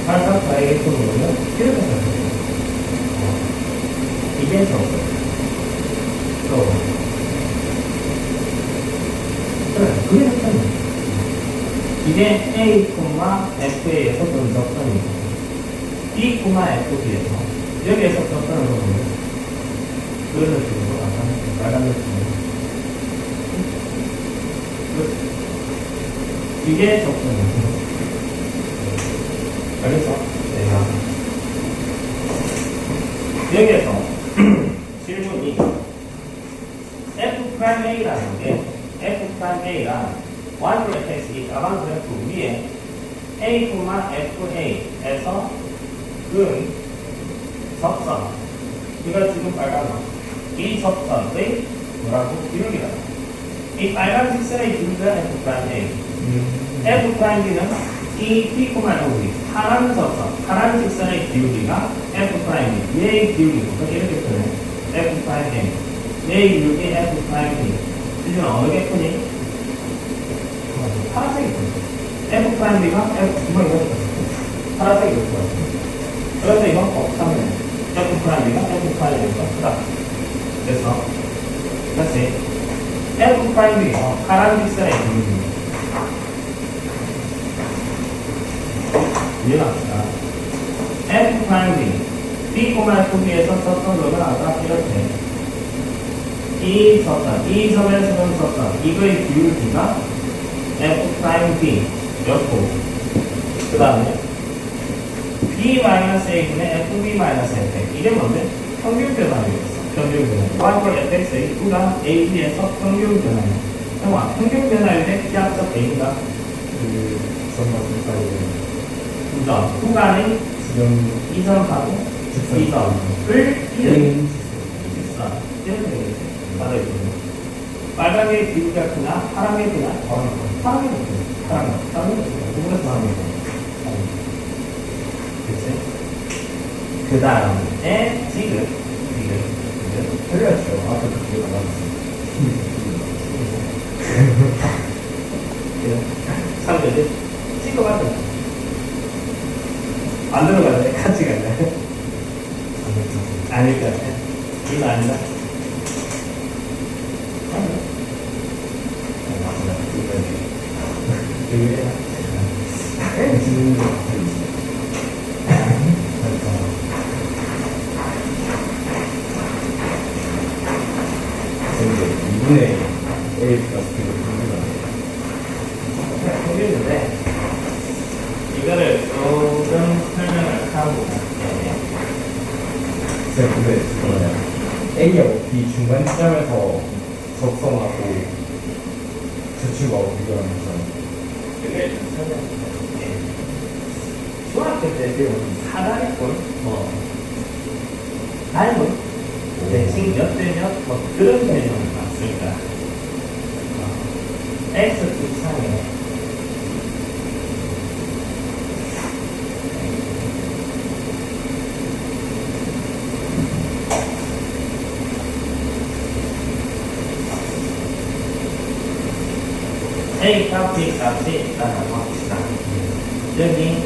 살짝 가이게끔 놓으면 이렇게 살짝. 이게 접선. 또 그래, 그게 접선이야. 이게 A, FA에서 그런 접선이고 B, FB에서 여기에서 접선을 보면 그런 식으로 나타나는 빨간 느낌. 이게 접선이고 알겠어? 네. 여기에서 질문이 F'A라는 게 F'A랑 완전 텍스트 가방 그래프 위에 A, FA에서 근 접선 이거 지금 빨간 거 이 접선의 뭐라고? 기울기다. 이 빨간 직선의 기울기가 F'A F'B는 이 P, 여기 파란 접선 파란 직선의 기울기가 F'B 얘의 기울기고 이렇게 표현해 F'A 얘의 기울기 F'B 이제는 어느 게 크니? 파란색이 크니 F'B가 F2번 이거 파란색이 크니 그래서 이건 곱하면 F 프라임이가 F 프라임이니까 크다. 그래서 다시 F 프라임이 파란 픽셀에 있는 이해갑시다. F 프라임이 B, F에서 썼던 거는 아까 이렇게 이 썼던, 이 점에서는 썼던 이거의 비율 B가 F 프라임 B였고 그 다음에 B-A분의 FB-FX 이게 뭔데? 평균 변화율이었어. 평균 변화율. Y골 FX의 U가 AB에서 평균 변화율. 형아, 평균 변화율의 기하적 A가 그 선만 사이에 2점. 구간의 지점 2점하고 직선 2점을 1은 직선 이렇게 되겠지. 받아 있거든요. 빨간의 비율가 크나 파란의 크나 파란의 크나 파란의 누구나 파란의 크나 그치? 그 다음에 지금 그래야죠. 아까 그게 나왔어. 3교지 찍어봐도 안 들어갈래? 같이 갈래? 아닐 것 같아. 이거 아니다. 이분의 A 플러스 B를 분류가 생겼는데 이거를 조금 설명을 하고 제가 근데 그거는 A하고 B 중간 지점에서 적성하고 제출하고 비교하는 점. 그게 좀 설명할게요. 중학교 때 배운 사다리꼴, 닮은 대칭 몇 대 몇, 그런 개념을 봤을까? X 이상에 A 값, B 값이 있다고 합시다. 여기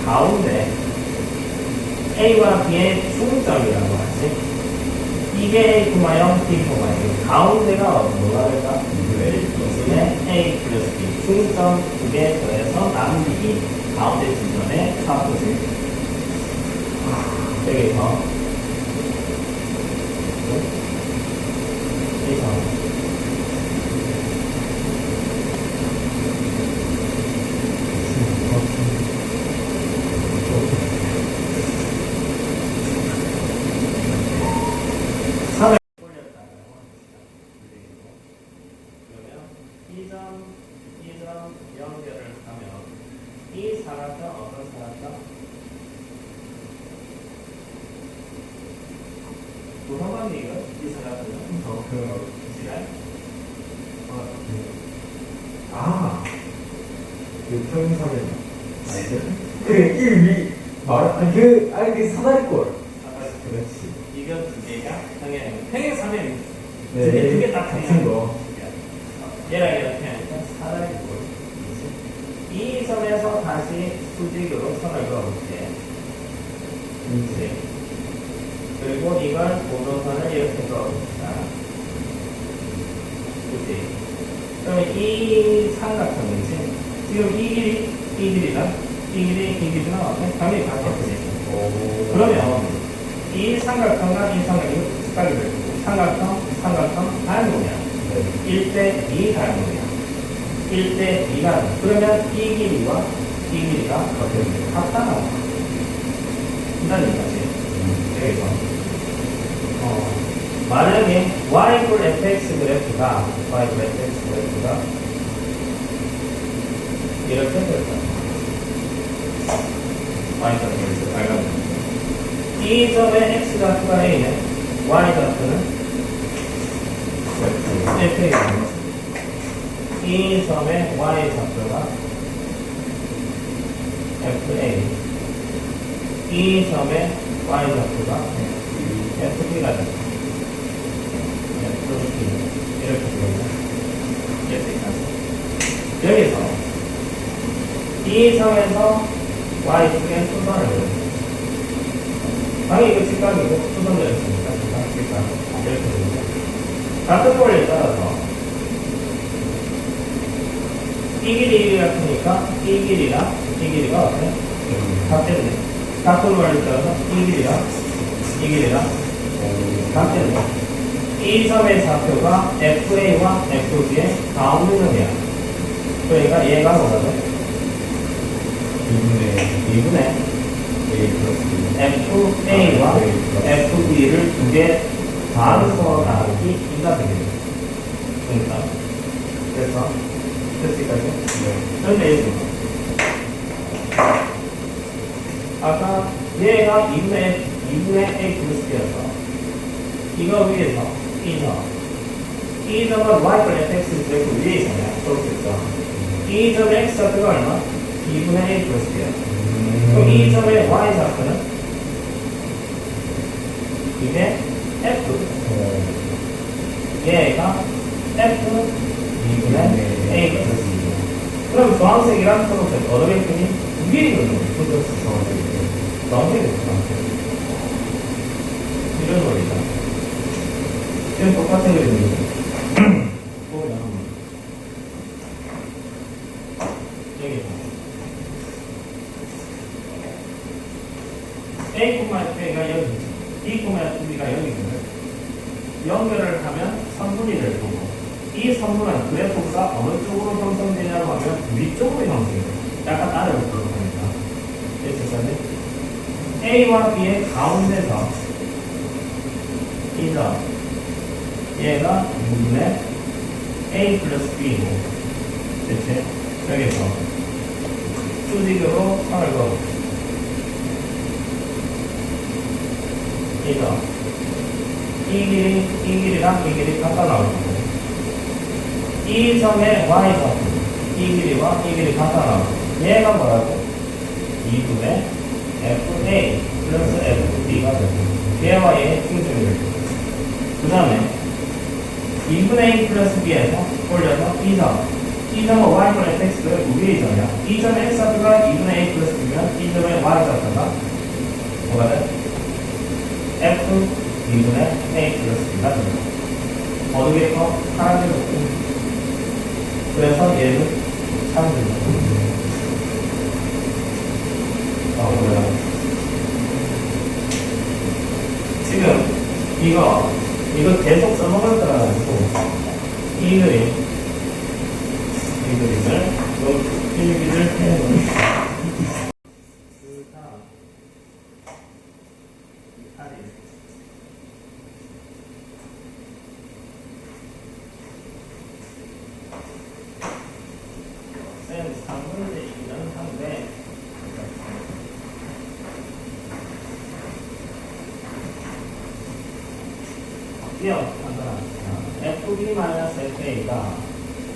가운데 A와 B의 중점이라고 하지. 이게 A, 0, B, 0. 가운데가 뭐가 될까? 이게 A 플러스 B. 중점 두 개 더해서 남은 이 가운데 중점의 값을 여기서 여기서 연결을 하면 이 사각형 어떤 사각형? 도서관이 이거? 이 사각형은? 시간? 그 평행사면 그 1위 그 사다리꼴. 그렇지. 이거 두 개가 평행사면 네, 두 개 다 같은 거. 얘랑 이렇게 하니까 사다리꼴. 이 점에서 다시 수직으로 선을 그어볼게. 그리고 이걸 고도선을 이렇게 그어봅시다. 그치? 그러면 이 삼각형이지? 지금 이 길이랑 이 길이랑 어때? 당연히 같겠지? 그러면 이 삼각형과 이 삼각형이 습관이 되고 삼각형 닮으면 1대 2 닮으면 1대 2가 그러면 이 길이와 이 길이가 같다. 이다는 거지. 여기서 만약에 Y골 fx 그래프가 이렇게 됐다. Y골 fx 빨간 이 점의 x가 추가 a는 y 좌표는 fx가 됩니다. 이 점의 y 좌표가 fa, 이 점의 y 좌표가 fb가 됩니다. 이렇게 됩니다. 여기서 이 점에서 y 쪽에 순서를 방이 이거 직각이고 수선되었으니까 직각 이렇게 됩니다. 같은 원리에 따라서 이 길이 1 같으니까 이 길이랑 이 길이가 어때? 같겠네. 같은 원리에 따라서 이 길이랑 같겠네. 이 점의 좌표가 FA와 FB의 가운데점이야. 그러니까 얘가 뭐가 돼? 2분의 FA와 FB를 두 개 반서 나누기 2가 되겠네. 그러니까 그래서 됐을까요? 그런데 얘는 아까 얘가 2분의 A 플러스 B여서 이거 위에서 이 점은 y 플러스 x 제곱 위에 있잖아요. 그렇겠죠. 이 점의 x 좌표가 얼마? 2분의 A 플러스 B야. 그럼 이 점의 y 좌표는 이게 F. 얘가 F 2분의 A 플러스 B. 그럼 주황색이랑 초록색 어떻게 크니? 두 개 있는 거예요. 주황색이죠. 이런 거니까. 지금 똑같은 그림이죠. 여기 A, F가 여기, B, F가 여기 있는데 연결을 하면 선분위를 보고 이 선분은 그래프가 어느 쪽으로 형성되냐고 하면 위쪽으로 형성돼요. 약간 아래로 들어갑니다. 됐었네. A와 B의 가운데서 이 점 얘가 2분의 A 플러스 B고 대체 여기서 수직으로 선을 그어 이 점 이 길이랑 이 길이 같아 나올 거예요. 이 점의 Y좌표 이 길이와 이 길이 같아 나올 거예요. 얘가 뭐라고? 2분의 FA 플러스 FB가 되고 얘와 얘의 중점이 될 거예요. 그 다음에 2분의 A 플러스 B에서 올려서 이 점은 Y 플러스 X가 위에 점이야. 이 점의 X좌표가 2분의 A 플러스 B면 이 점의 Y좌표가 뭐가 돼? F 2분의 A 플러스 B가 됩니다. 어느 게 더? 파란색 높고 그래서 얘는 3입니다. 지금 이거 계속 써먹을 거라 가지고 이 그림을 일기를 해놓습니다. 그 다음 이 아래 쌤 3분의 1이라는 한데 FB-FA가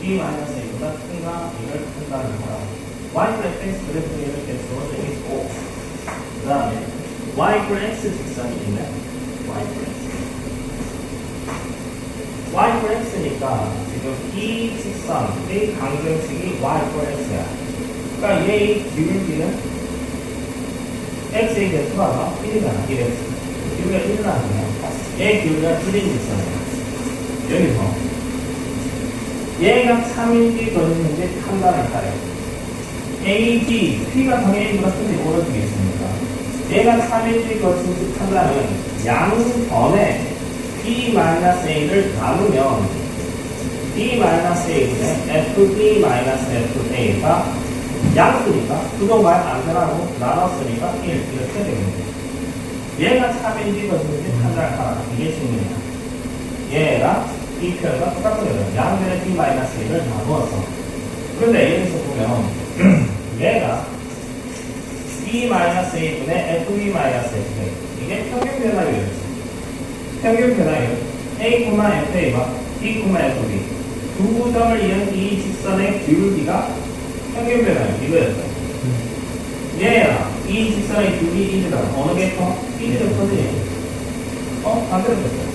B-A보다 큰가 이걸 큰다는 거라 Y 플러스 X 그래프는 이렇게 주어져 있고 그 다음에 Y 플러스 X 직선이 있네. Y 플러스 X니까 지금 이 직선, 이 강경식이 Y 플러스야. 그러니까 얘의 기울기는 X의 개수가 1이잖아. 1x. 기울기가 1은 아니야. 얘의 기울기가 1인 직선이야. 여기서 얘가 3인지 거짓인지 판단을 하래. A, B, P가 당연히 A보다 큰지 오른쪽에 있으니까 얘가 3인지 거짓인지 판단은 양변에 B-A를 나누면 B-A분의 FB-FA가 양수니까 그동안 안 변하고 나눴으니까 1 이렇게 되겠네요. 얘가 3인지 거짓인지 판단을 하라. 이게 질문이야. 얘랑 이 표현과 똑같은 거예요. 양변의 B-A를 나누어서. 그런데 여기서 보면 얘가 B-A분의 FB-FA 이게 평균 변화율이었죠. 평균 변화율 A,FA와 B,FB 두 점을 이은 이 직선의 기울기가 평균 변화율 이거였죠. 얘랑 이 직선의 기울기 이즈가 어느 게 커? 이즈가 커지네. 반대로 됐어요.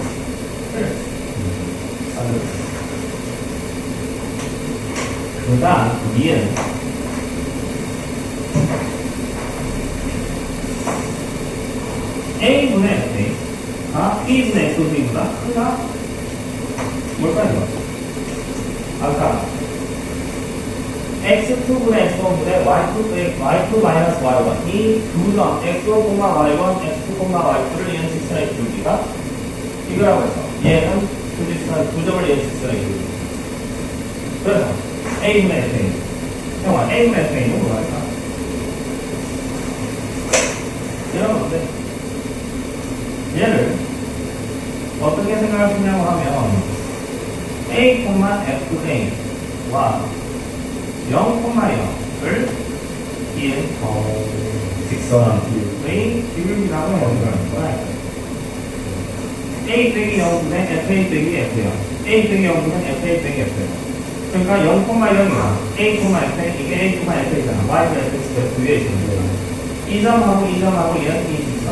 그 다음 위에는 A분의 FA가 B분의 FB보다 크다? 뭘까요? 아까 x2분의 x1분의 y2 마이너스 y1 이 두 점 x1, y1, x2, y2를 이은 직선의 기울기가 이거라고 해서 얘는 두 점을 이은 직선의 기울기. 그래서 A분의 FA 형아 A분의 FA는 뭐랄까? 이런 건데 얘를 어떻게 생각할 수 있냐고 하면 A, FA와 0,0을 이은 직선한 기울기의 기울기라고 해야 거야. A 빼기 0분의 FA 빼기 F요. A 빼기 0분의 FA 빼기 F요. 그러니까 0,0이랑 A, FA 이게 A, FA잖아. Y가 F 위에 있는 거야. 이 점하고 이 점하고 이런 이 직선.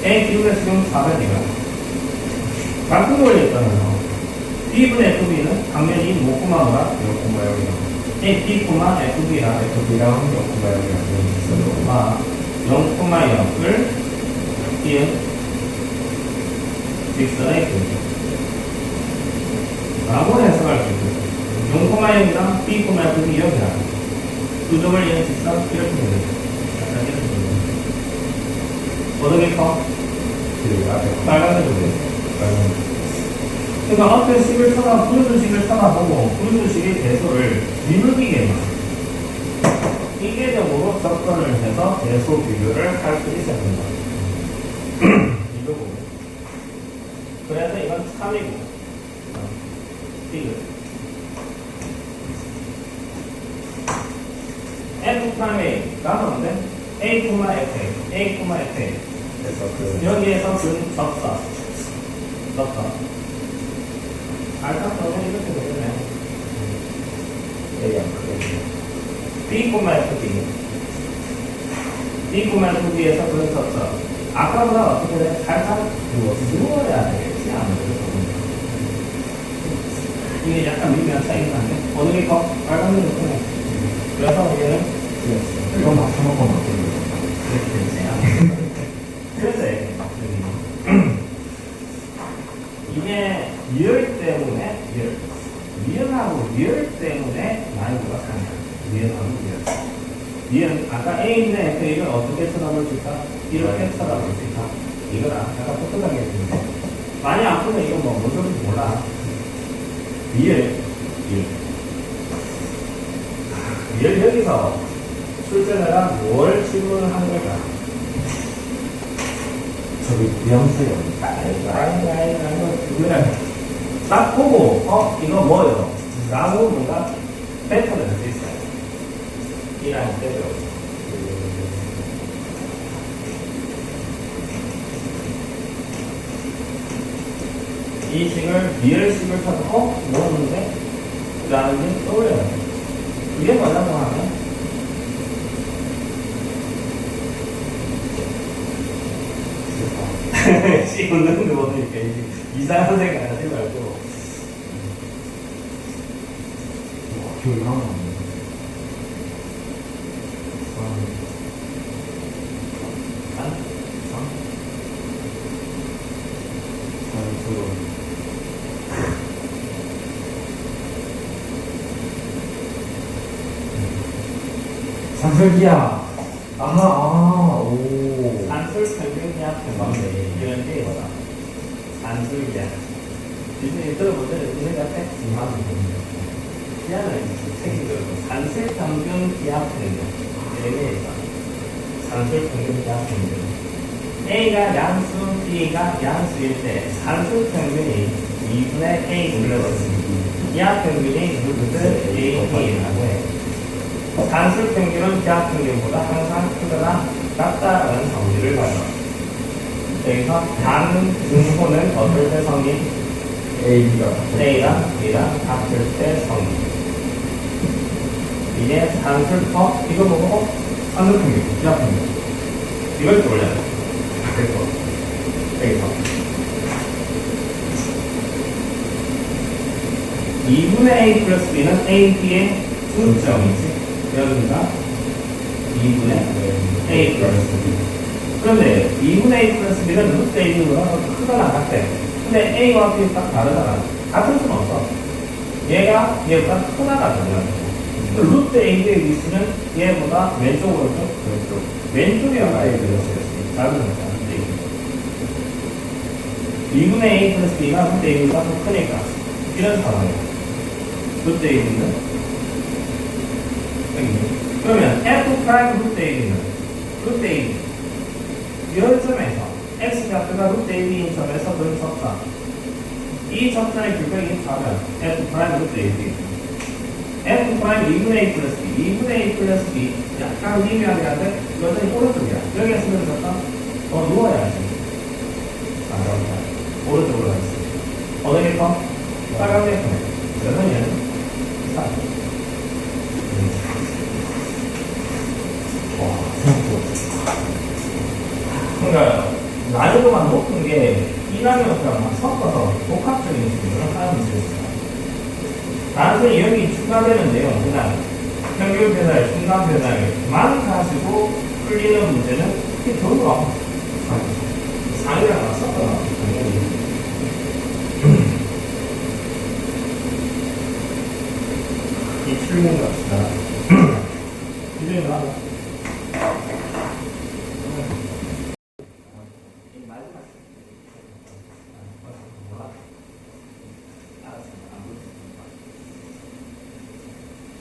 A 기울기가 지금 400이야. 바꾼 걸렸잖아요. B분의 FB는 당연히 못 구마가 0,0이랑 A, B, FB랑 FB랑 0,0이랑 직선으로 0,0을 이은 직선의 기울기 라고 해석할 수 있고 0,0이랑 B, FB 이렇게 하고 두 점을 이은 직선 이렇게 되죠. 약간 이렇게 되죠. 어느 게 커? 빨간색으로 돼요. 그러니까 앞에 식을 분수식을 찾아보고 분수식의 배수를 뒤늦게 이계적으로 접근을 해서 배수 비교를 할 수 있어야 된다. 이거 보고. 그래서 이건 3이고 이거 F'A가 뭔데? A, FA, A, FA 그래서 여기에서 접사 알파서는 이렇게 되잖아요. A랑 B, FB. B, FB에서 그런 접사. 아까보다 어떻게 돼? 살짝 누워야 되겠지, 아무래도. 이게 약간 미묘한 차이긴 한데, 어느 게 더 빨간색이 크네. 그래서 얘는 이건 막 사먹고 막 이렇게 되지. 그래서 이게 리얼 때문에 리얼하고 리얼 때문에 난이도가 상해요. 리얼하고 리얼. 아까 A분의 FA를 어떻게 쳐다볼 수 있다? 이렇게 쳐다볼 수 있다. 이건 아까 똑똑하게 했는데 많이 안 풀면 이건 뭐 뭔지 몰라. 리얼 여기서 출제자가 뭘 질문을 하는 걸까? 저기 부양수요. 그냥 딱 보고 이거 뭐예요? 라고 뭔가 패턴을 할 수 있어요. 이라는 때죠. 이 식을 리얼식을 쳐서 뭐였는데? 라는 게 떠올려요. 이게 뭐냐고 하면 씨 웃는 거 보니까 이상한 생각 하지 말고 기억이 하나 안 나네. 산설기야. 오. 산술 평균기압 맞네. 이런 게 뭐다? 산술기압. 비슷히 들어볼 때는 우리 같아? 기압을 책이 들고 산술 평균 기압 평균. 이런 게 있다. 산술 평균 기압 평균. A가 양수, B가 양수일 때 산술 평균이 2분의 A 눌러졌습니다. 기압 평균이 누구들 AB라고 해. 산술 평균은 기압 평균보다 항상 크거나 같다라는 성질을 가져. 여기서 단 분호는 어떨 때 성립? A랑 B랑 같을 때 성립. 이게 산술 이거 보고 산술 평균, 기압 평균. 이걸 돌려야 돼. 그래서 여기서 2분의 A 플러스 B는 A, B의 중점이지. 여기가 2분의 A 플러스 B. 그런데 2분의 a 플러스 b는 루트 a보다 더 크거나 같아. 근데 a와 b는 딱 다르잖아. 같을 수는 없어. 얘가 얘보다 크다가 되는 루트 a의 위치는 얘보다 왼쪽으로 좀 왼쪽에 가야 되겠어요. 작은 거다. 2분의 a 플러스 b가 루트 a보다 더 크니까 이런 상황이에요. 루트 a는 여기. 그러면 f 프라임 루트 a는 루트 a 이 점에서 x 값가 루트 ab인 점에서 그 접선 이 접선의 규격이 하면 f 프라임 루트 ab f 프라임 2분의 a 플러스 b 2분의 a 플러스 b 약간 미묘하게 하는데 여전히 오른쪽이야. 여기에 쓰면 접선 누워야지. 안 나온다. 오른쪽으로 가있어. 어느 게 커? 빨간 게 커. 여전히 얘는 4. 와, 생각보다. 그러니까 난이도만 높은 게 이남이랑 막 섞어서 복합적인 식으로 하는 문제입니다. 단순히 여기 추가되는 내용 그냥 평균 배달, 중간 배달만 가지고 풀리는 문제는 이게 더러 상이랑 막 섞어서 이 출문 갑시다. 이제 나와.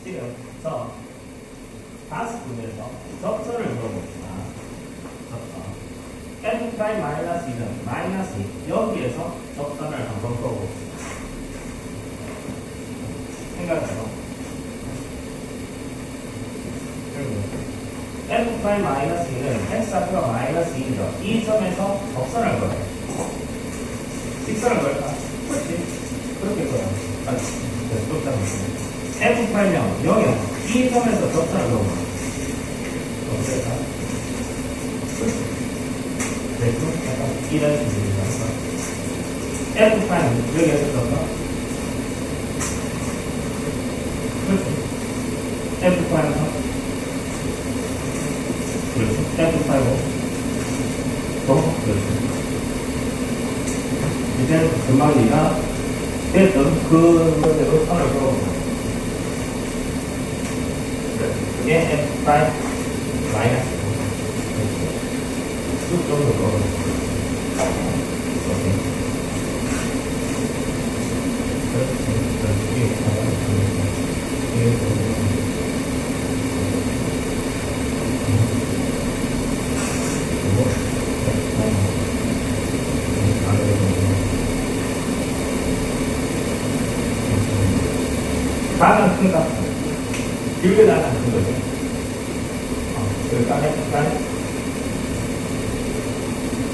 지금 저 다섯 분에서 접선을 물어봅시다. 접선. f 프라임 마이너스 2는 마이너스 2. 여기에서 접선을 한번 풀어봅시다. 생각해서. f 프라임 마이너스 2는 x 앞으로 마이너스 2죠. 이 점에서 접선을 걸어요. 직선을 걸까? 그렇지. 그렇게 걸어요. 또 잡으세요. f 프라임형 0이요. 이 점에서 접선을 넣어. 어떻게 할까? 약간 이런 식입니다. f 프라임 여기에서 접선. 그렇지. f 프라임형. 그렇지. f 프라임형. 그렇지. 이제 금방 네가 됐던 그대로 선을 그어보자. 이게 f 프라임 마이너스 쭉 정도 넣어. 가장 큰 값. 길게 나가는 큰 거죠. 여기 까네?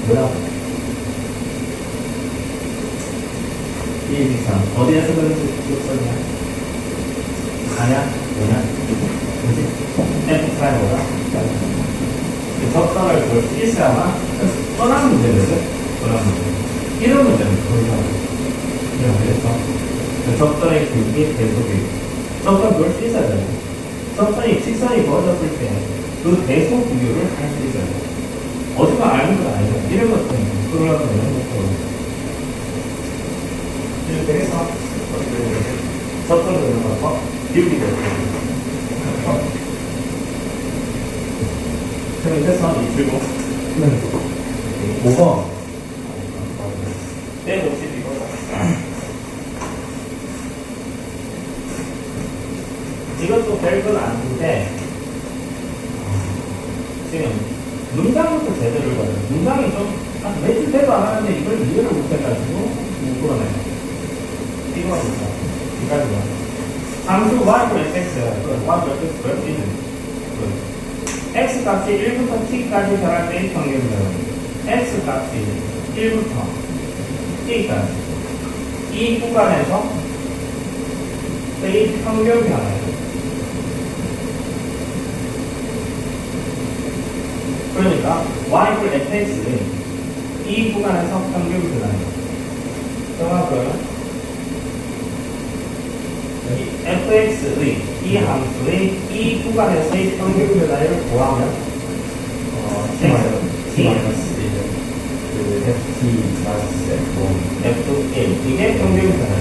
뭐야? 이 비상. 어디에서 그런지 기억서냐? 가냐? 뭐냐? 그지? F 프라임보다. 적선을 볼 수 있어야만 뻔한 문제거든? 뻔한 문제. 이런 문제는 거의 다. 그래서 적선의 길이 계속이 적선 볼 수 있어야 돼요. 적선이 직선이 벌어졌을 때 그 대속 비교를 할 수 있어요. 어디가 알는 건 아니죠. 이런 것들은 그러려면 이런 것도 이렇게 해서 적선을 들어가서 비우기가 있어요. 그럼 됐어? 이 줄고. 네. 뭐가? 빼고 씹히고. 이것도 별건 아닌데, 지금, 문장부터 제대로 읽어요. 문장이 좀, 며칠 돼도 안 하는데 이걸 이해를 못해가지고, 그러네요. 이거 보자. 이까지만. 함수 y로 fx야. y로 fx 별기는. x 값이 1부터 t까지 변할 때의 평균은 x 값이 1부터 t까지. 이 구간에서 이 평균 변화예요. 그러니까 y를 fx의 이 구간에서 평균 변화예요. 정확하고요. 여기 fx의 이 함수의 이 구간에서의 평균 변화를 구하면 t FT 마이너스 1은 그 FT 마이너스 F1 이게 평균 변화.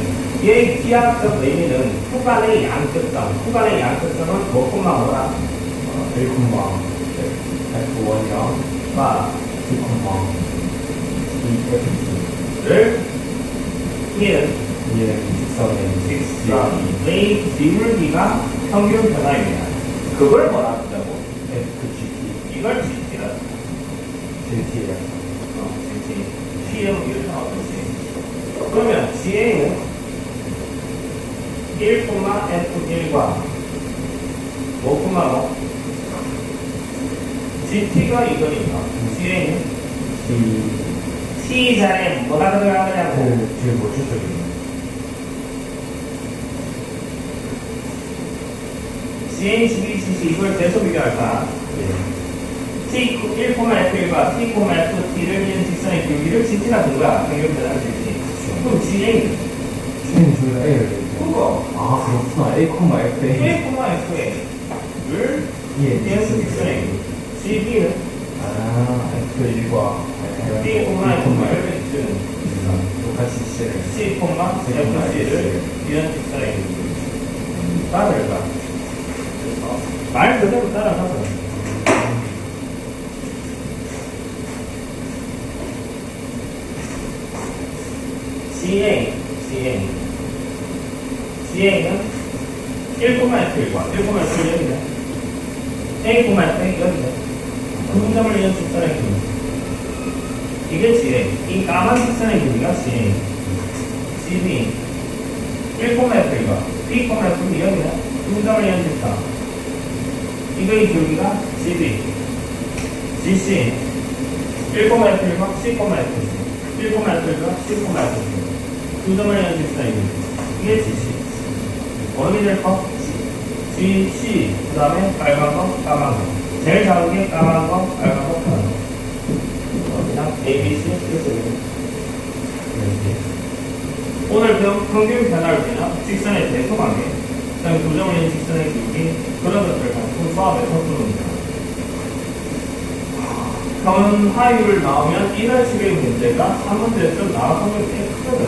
얘의 기하학적 의미는 후간의 양극점은 뭐가 1, F1이랑 2, 를 얘는 얘는 직선의 기울기가 평균 변화입니다. 그걸 뭐라 그러고 FGT 이걸 GT라. GT야. GT. T형 이렇게 나오듯이. 그러면 GA는 1,F1과 5,5 GT가 이거니까 GA는 T 자리에 뭐가 들어가느냐고 제일 모초적인 GA, GB, CC 이걸 계속 비교할까? T 1,F1과 T, FT를 위한 직선의 기울기를 GT라 본 거야. 평균 변화를 GT. 그럼 GA는 C는 둘다 A를 그거 아 그렇구나 A, A를 예 위한 직선의 기울기 GB는 F1과 T, F를 주는 똑같이 C를 C, FC를 위한 직선의 기울기 따라해봐. 말 그대로 따라가서 GA는 1,F1과 1,F1 여기네. A, F 여기네. 그 점을 이은 직선의 기울기. 이게 GA. 이 까만 직선의 기울기가 GA. GB 1,F1과 B, F 여기네. 그 점을 이은 직선. 이거의 기울기가 GB. GC 1,F1과 C, F 1,F1과 C, F 두 점을 이은 직선의 기울기. 이게 GC. 어느 게 될 거? GC. 그 다음에 빨간 거, 까만 거. 제일 작은 게 까만 거, 빨간 거, 파란 거. 그냥 A, B, C 이렇게 오늘 배운 평균 변화를 때나 직선의 대소관계, 그다음에 두 점을 이은 직선의 기울기 그런 것들을 갖고 수학에서 푸는다. 변화율 나오면 이런 식의 문제가 3문제에 좀 나와보면 꽤 크거든.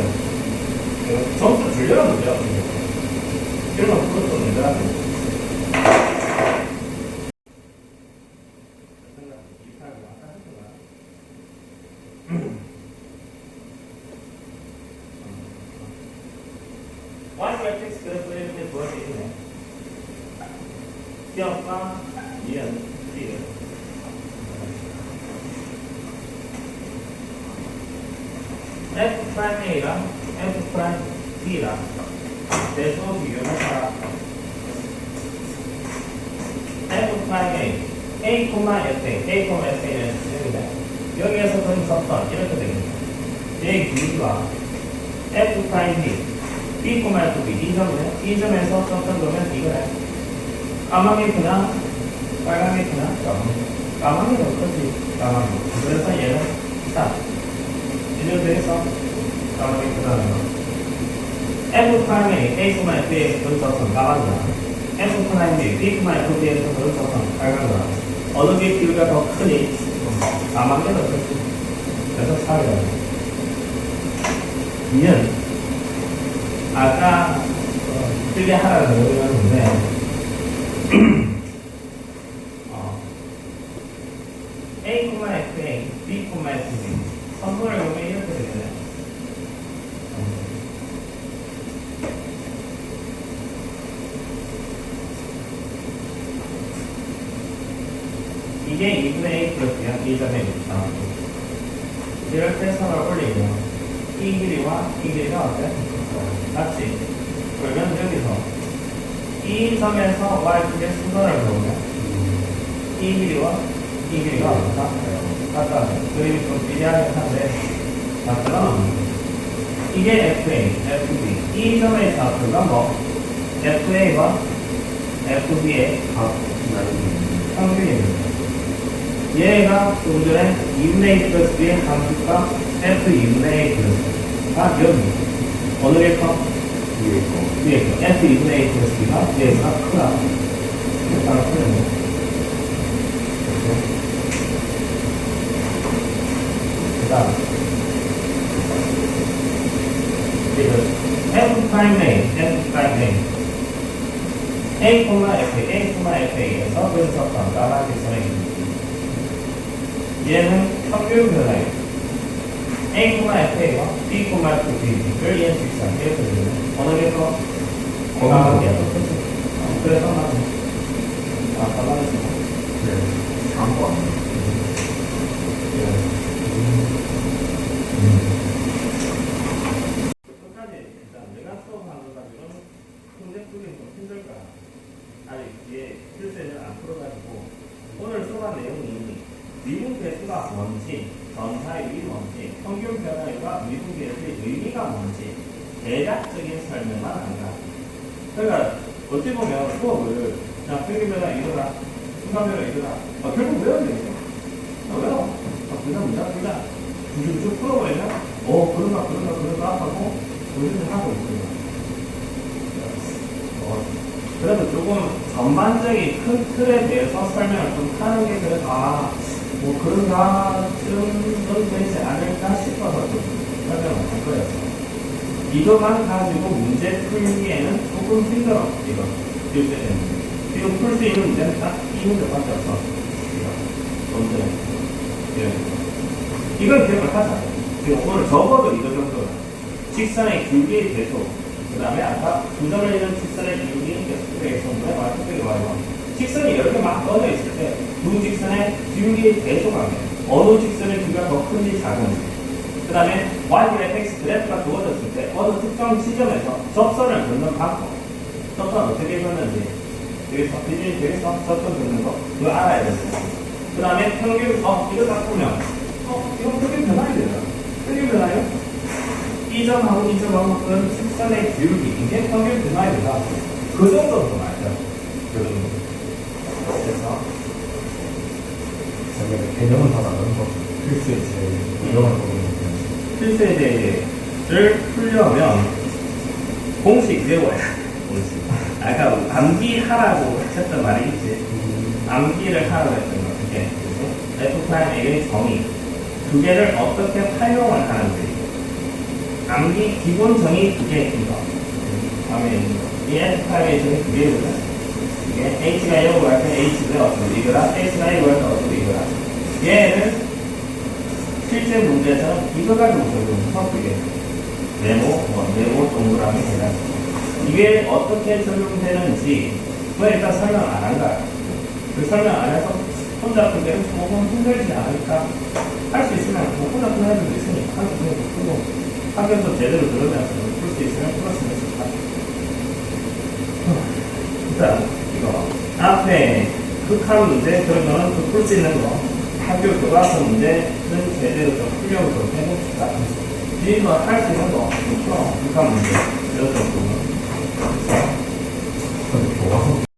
점수 줄려는 문제야. 이런 건 그것도 문제라. Y 매트릭스 그래프 이렇게 두어져 있네. 기억과 이은, T를. F'A랑 F'B랑 대소 비교해서 F'A, A는 여기에서 그린 접선 이렇게 됩니다. 얘의 기울기와 F'B, B, Fb 이 점에서 접선 그러면 이거네. 까마귀 크나 빨강이 크나 까마귀가 크지. 까마귀. 그래서 얘는 3. 이점 되겠어? 까마귀 크다는 거. F'A, A에 그린 접선 까마귀다. F'B, B, Fb에서 그린 접선 빨강이다. 어느 게 기울기가 더 크니? 까마귀가 더 크지. 그래서 3이다. 이는 아까 틀리 하라고 그러는데 A, FA, B, FB 선분을 보면 이렇게 되잖아요. 이게 2분의 A 플러스야. 이 점에 있다. 이럴 때 선을 올리면 이 길이와 이 길이가 어때? 같지? 그러면 여기서 이 점에서 Y축의 수선을 보면 이 길이와 이 길이가 어떨까? 같다. 그림이 좀 비례하긴 한데 같다가 나옵니다. 이게 FA, FB 이 점의 좌표가 뭐? FA와 FB의 평균입니다. 얘가 좀 전에 2분의 A 플러스 B의 함수가 F 2분의 A 플러스가 여기 어느 게 커? 위에 거 F 2분의 A 플러스 B가 얘가 크다. 따라 풀렸네. 되니까 지금 f 프라임 A, f 프라임 A A, FA에서 분석한 가마 직선의 길이 얘는 평균 변화예요. A, FA와 B, 2B를 얘는 직선 이렇게 되면 어느 게 더 건강하게 어떻게 그래서 가만히 네. 3번. 끝까지 일단 내가 수업하는 거 가지고는 문제 풀기는 좀 힘들 거야. 아니 뒤에 필수는 안 풀어가지고 오늘 수업한 내용이 미분 배수가 뭔지, 전사의 위 뭔지, 평균 변화율과 미분 배수의 의미가 뭔지 대략적인 설명만 한다. 그러니까 어찌 보면 수업을 그냥 평균 변화 이거다, 순간 변화 이거다. 결국 외워야 되겠죠. 외워. 그냥 쭉쭉 풀어버리면 그런가 하고 우리는 하고 있습니다. 그래도 조금 전반적인 큰 틀에 대해서 설명을 좀 하는 게 그래도 그런가 좀 되지 않을까 싶어서 좀 설명을 할 거예요. 이것만 가지고 문제 풀기에는 조금 힘들어. 이거 풀 수 있는 문제는 딱 이 문제밖에 없어. 이걸 기억을 하자. 지금 오늘 적어도 이거 정도는 직선의 길이의 배속, 그 다음에 아까 두 점을 이는 직선의 기울기 계속되게 정도에 말씀드리기 바라고 직선이 여러 개 막 꺼져 있을 때 두 직선의 기울기의 배속하면 어느 직선의 길이가 더 큰지 작은지, 그 다음에 y그래프 x 그래프가 두어졌을 때 어느 특정 지점에서 접선을 긋는 방법, 접선 어떻게 긋는지 여기서 비중이 되겠어? 접선 긋는 거 그거 알아야 됩니다. 그 다음에 평균 이거 딱 보면 이건 평균 변화이 되잖아. 평균 변화요? 이 점하고 이 점하고 그런 직선의 기울기 이게 평균 변화이 되다. 그 정도로 말이죠. 그 정도. 그래서 개념은 다 나가는 거. 필수의 제일 유명한 부분이 필수의 제를 풀려면 공식 외워야 공식. 아까 암기하라고 했던 말이 있지. 암기를 하라고 했던 거. 그게 F'A의 정의 두 개를 어떻게 활용을 하는지 암기 기본 정의 두 개 이거 다음에 이 F'A의 정의 두 개거든. 이게 H가 0으로 할 때 H는 어쩌고 이거라 X가 1으로 할 때 어쩌고 이거라 얘는 실제 문제에서는 이거 가지고 적용해서 그게 네모 동그라미 해라 이게 어떻게 적용되는지 그걸 일단 설명 안 한 거야. 그 설명 안 해서 혼자 풀기는 조금 힘들지 않을까? 할 수 있으면 혼자 푸는 애들도 있으니까 할 수 있으면 풀고 학교에서 제대로 들으면서 풀 수 있으면 풀었으면 좋겠다. 일단 이거 앞에 극한 문제 그런 거는 풀 수 있는 거 학교 교과서 문제는 제대로 좀 풀려고 좀 해봅시다. 이거 할 수 있는 거 풀어 극한 문제 이런 정도는